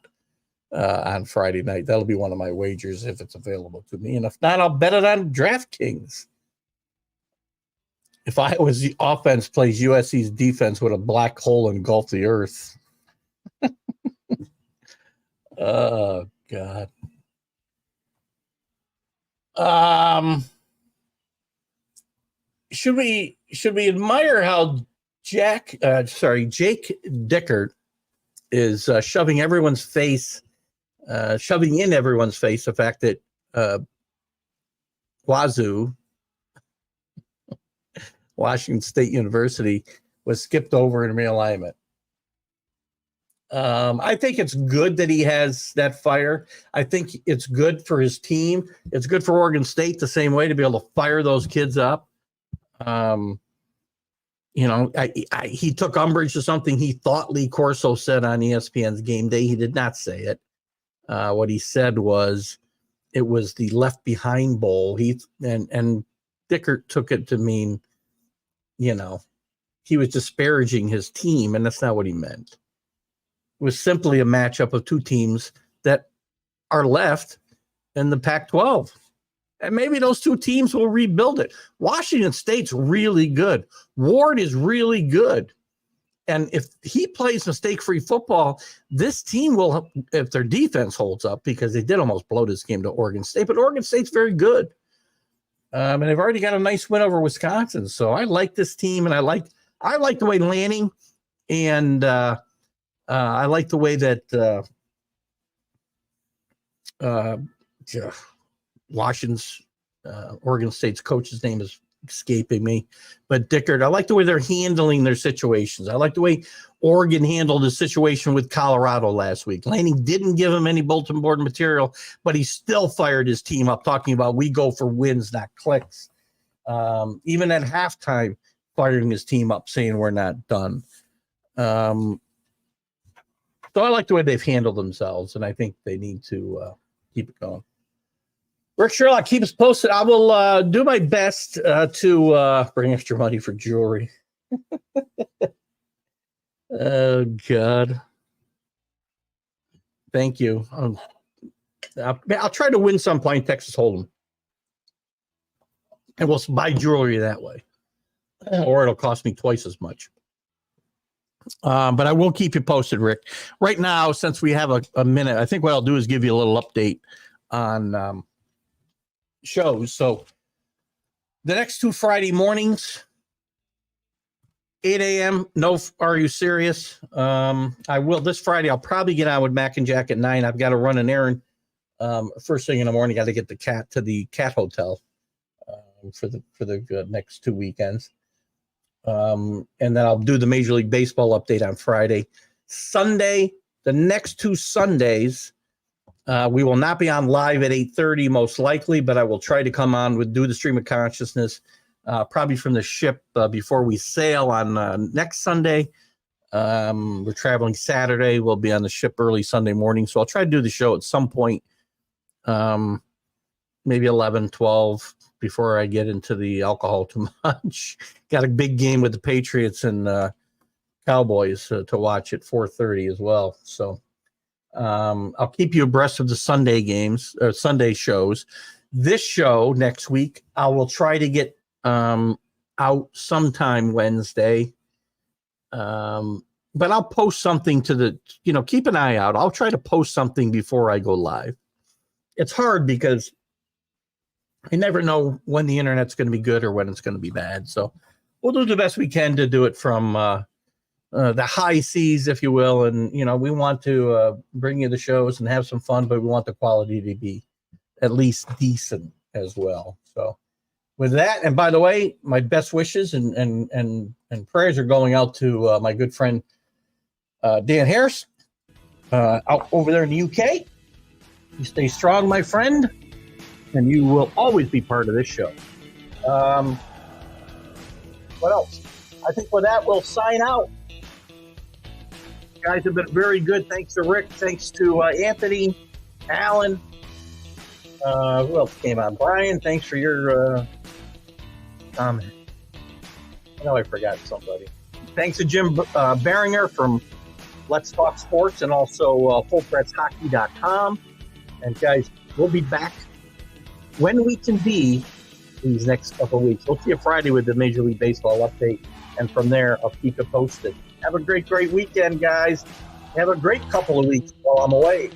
on Friday night. That'll be one of my wagers if it's available to me. And if not, I'll bet it on DraftKings. If Iowa's offense plays USC's defense with a black hole engulf the earth. Oh, God. Should we admire how Jake Dickert is shoving in everyone's face the fact that Washington State University, was skipped over in realignment? I think it's good that he has that fire. I think it's good for his team. It's good for Oregon State the same way, to be able to fire those kids up. He took umbrage to something he thought Lee Corso said on ESPN's Game Day. He did not say it. What he said was it was the Left Behind Bowl. And Dickert took it to mean, he was disparaging his team, and that's not what he meant. It was simply a matchup of 2 teams that are left in the Pac-12. And maybe those 2 teams will rebuild it. Washington State's really good. Ward is really good. And if he plays mistake-free football, this team will, if their defense holds up, because they did almost blow this game to Oregon State, but Oregon State's very good. And they've already got a nice win over Wisconsin. So I like this team, and I like the way Lanning, and I like the way that Oregon State's coach's name is escaping me, but Dickert, I like the way they're handling their situations. I like the way Oregon handled the situation with Colorado last week. Lanning didn't give him any bulletin board material, but he still fired his team up, talking about we go for wins, not clicks. Even at halftime, firing his team up, saying we're not done. So I like the way they've handled themselves, and I think they need to keep it going. Rick Sherlock, keep us posted. I will do my best to bring extra money for jewelry. Oh, God. Thank you. I'll try to win some playing Texas Hold'em. And we'll buy jewelry that way. Or it'll cost me twice as much. But I will keep you posted, Rick. Right now, since we have a minute, I think what I'll do is give you a little update on shows. So the next 2 Friday mornings, 8 a.m. No, are you serious? I will this Friday. I'll probably get on with Mac and Jack at 9. I've got to run an errand. First thing in the morning, got to get the cat to the cat hotel for the next 2 weekends. And then I'll do the Major League Baseball update on Friday. Sunday, the next 2 Sundays, we will not be on live at 8:30 most likely, but I will try to come on do the Stream of Consciousness probably from the ship before we sail on next Sunday. We're traveling Saturday. We'll be on the ship early Sunday morning. So I'll try to do the show at some point, maybe 11, 12, before I get into the alcohol too much. Got a big game with the Patriots and Cowboys to watch at 4:30 as well. So I'll keep you abreast of the Sunday games or Sunday shows. This show next week, I will try to get out sometime Wednesday. But I'll post something to keep an eye out. I'll try to post something before I go live. It's hard because I never know when the internet's going to be good or when it's going to be bad. So we'll do the best we can to do it from the high seas, if you will. And, we want to bring you the shows and have some fun, but we want the quality to be at least decent as well. So with that, and by the way, my best wishes and prayers are going out to my good friend Dan Harris out over there in the UK. You stay strong, my friend, and you will always be part of this show. What else? I think with that, we'll sign out. You guys have been very good. Thanks to Rick. Thanks to Anthony, Alan. Who else came on? Brian, thanks for your comment. I know I forgot somebody. Thanks to Jim Biringer from Let's Talk Sports and also FullPressHockey.com. And guys, we'll be back when we can be these next couple of weeks. We'll see you Friday with the Major League Baseball update. And from there, I'll keep you posted. Have a great weekend, guys. Have a great couple of weeks while I'm away.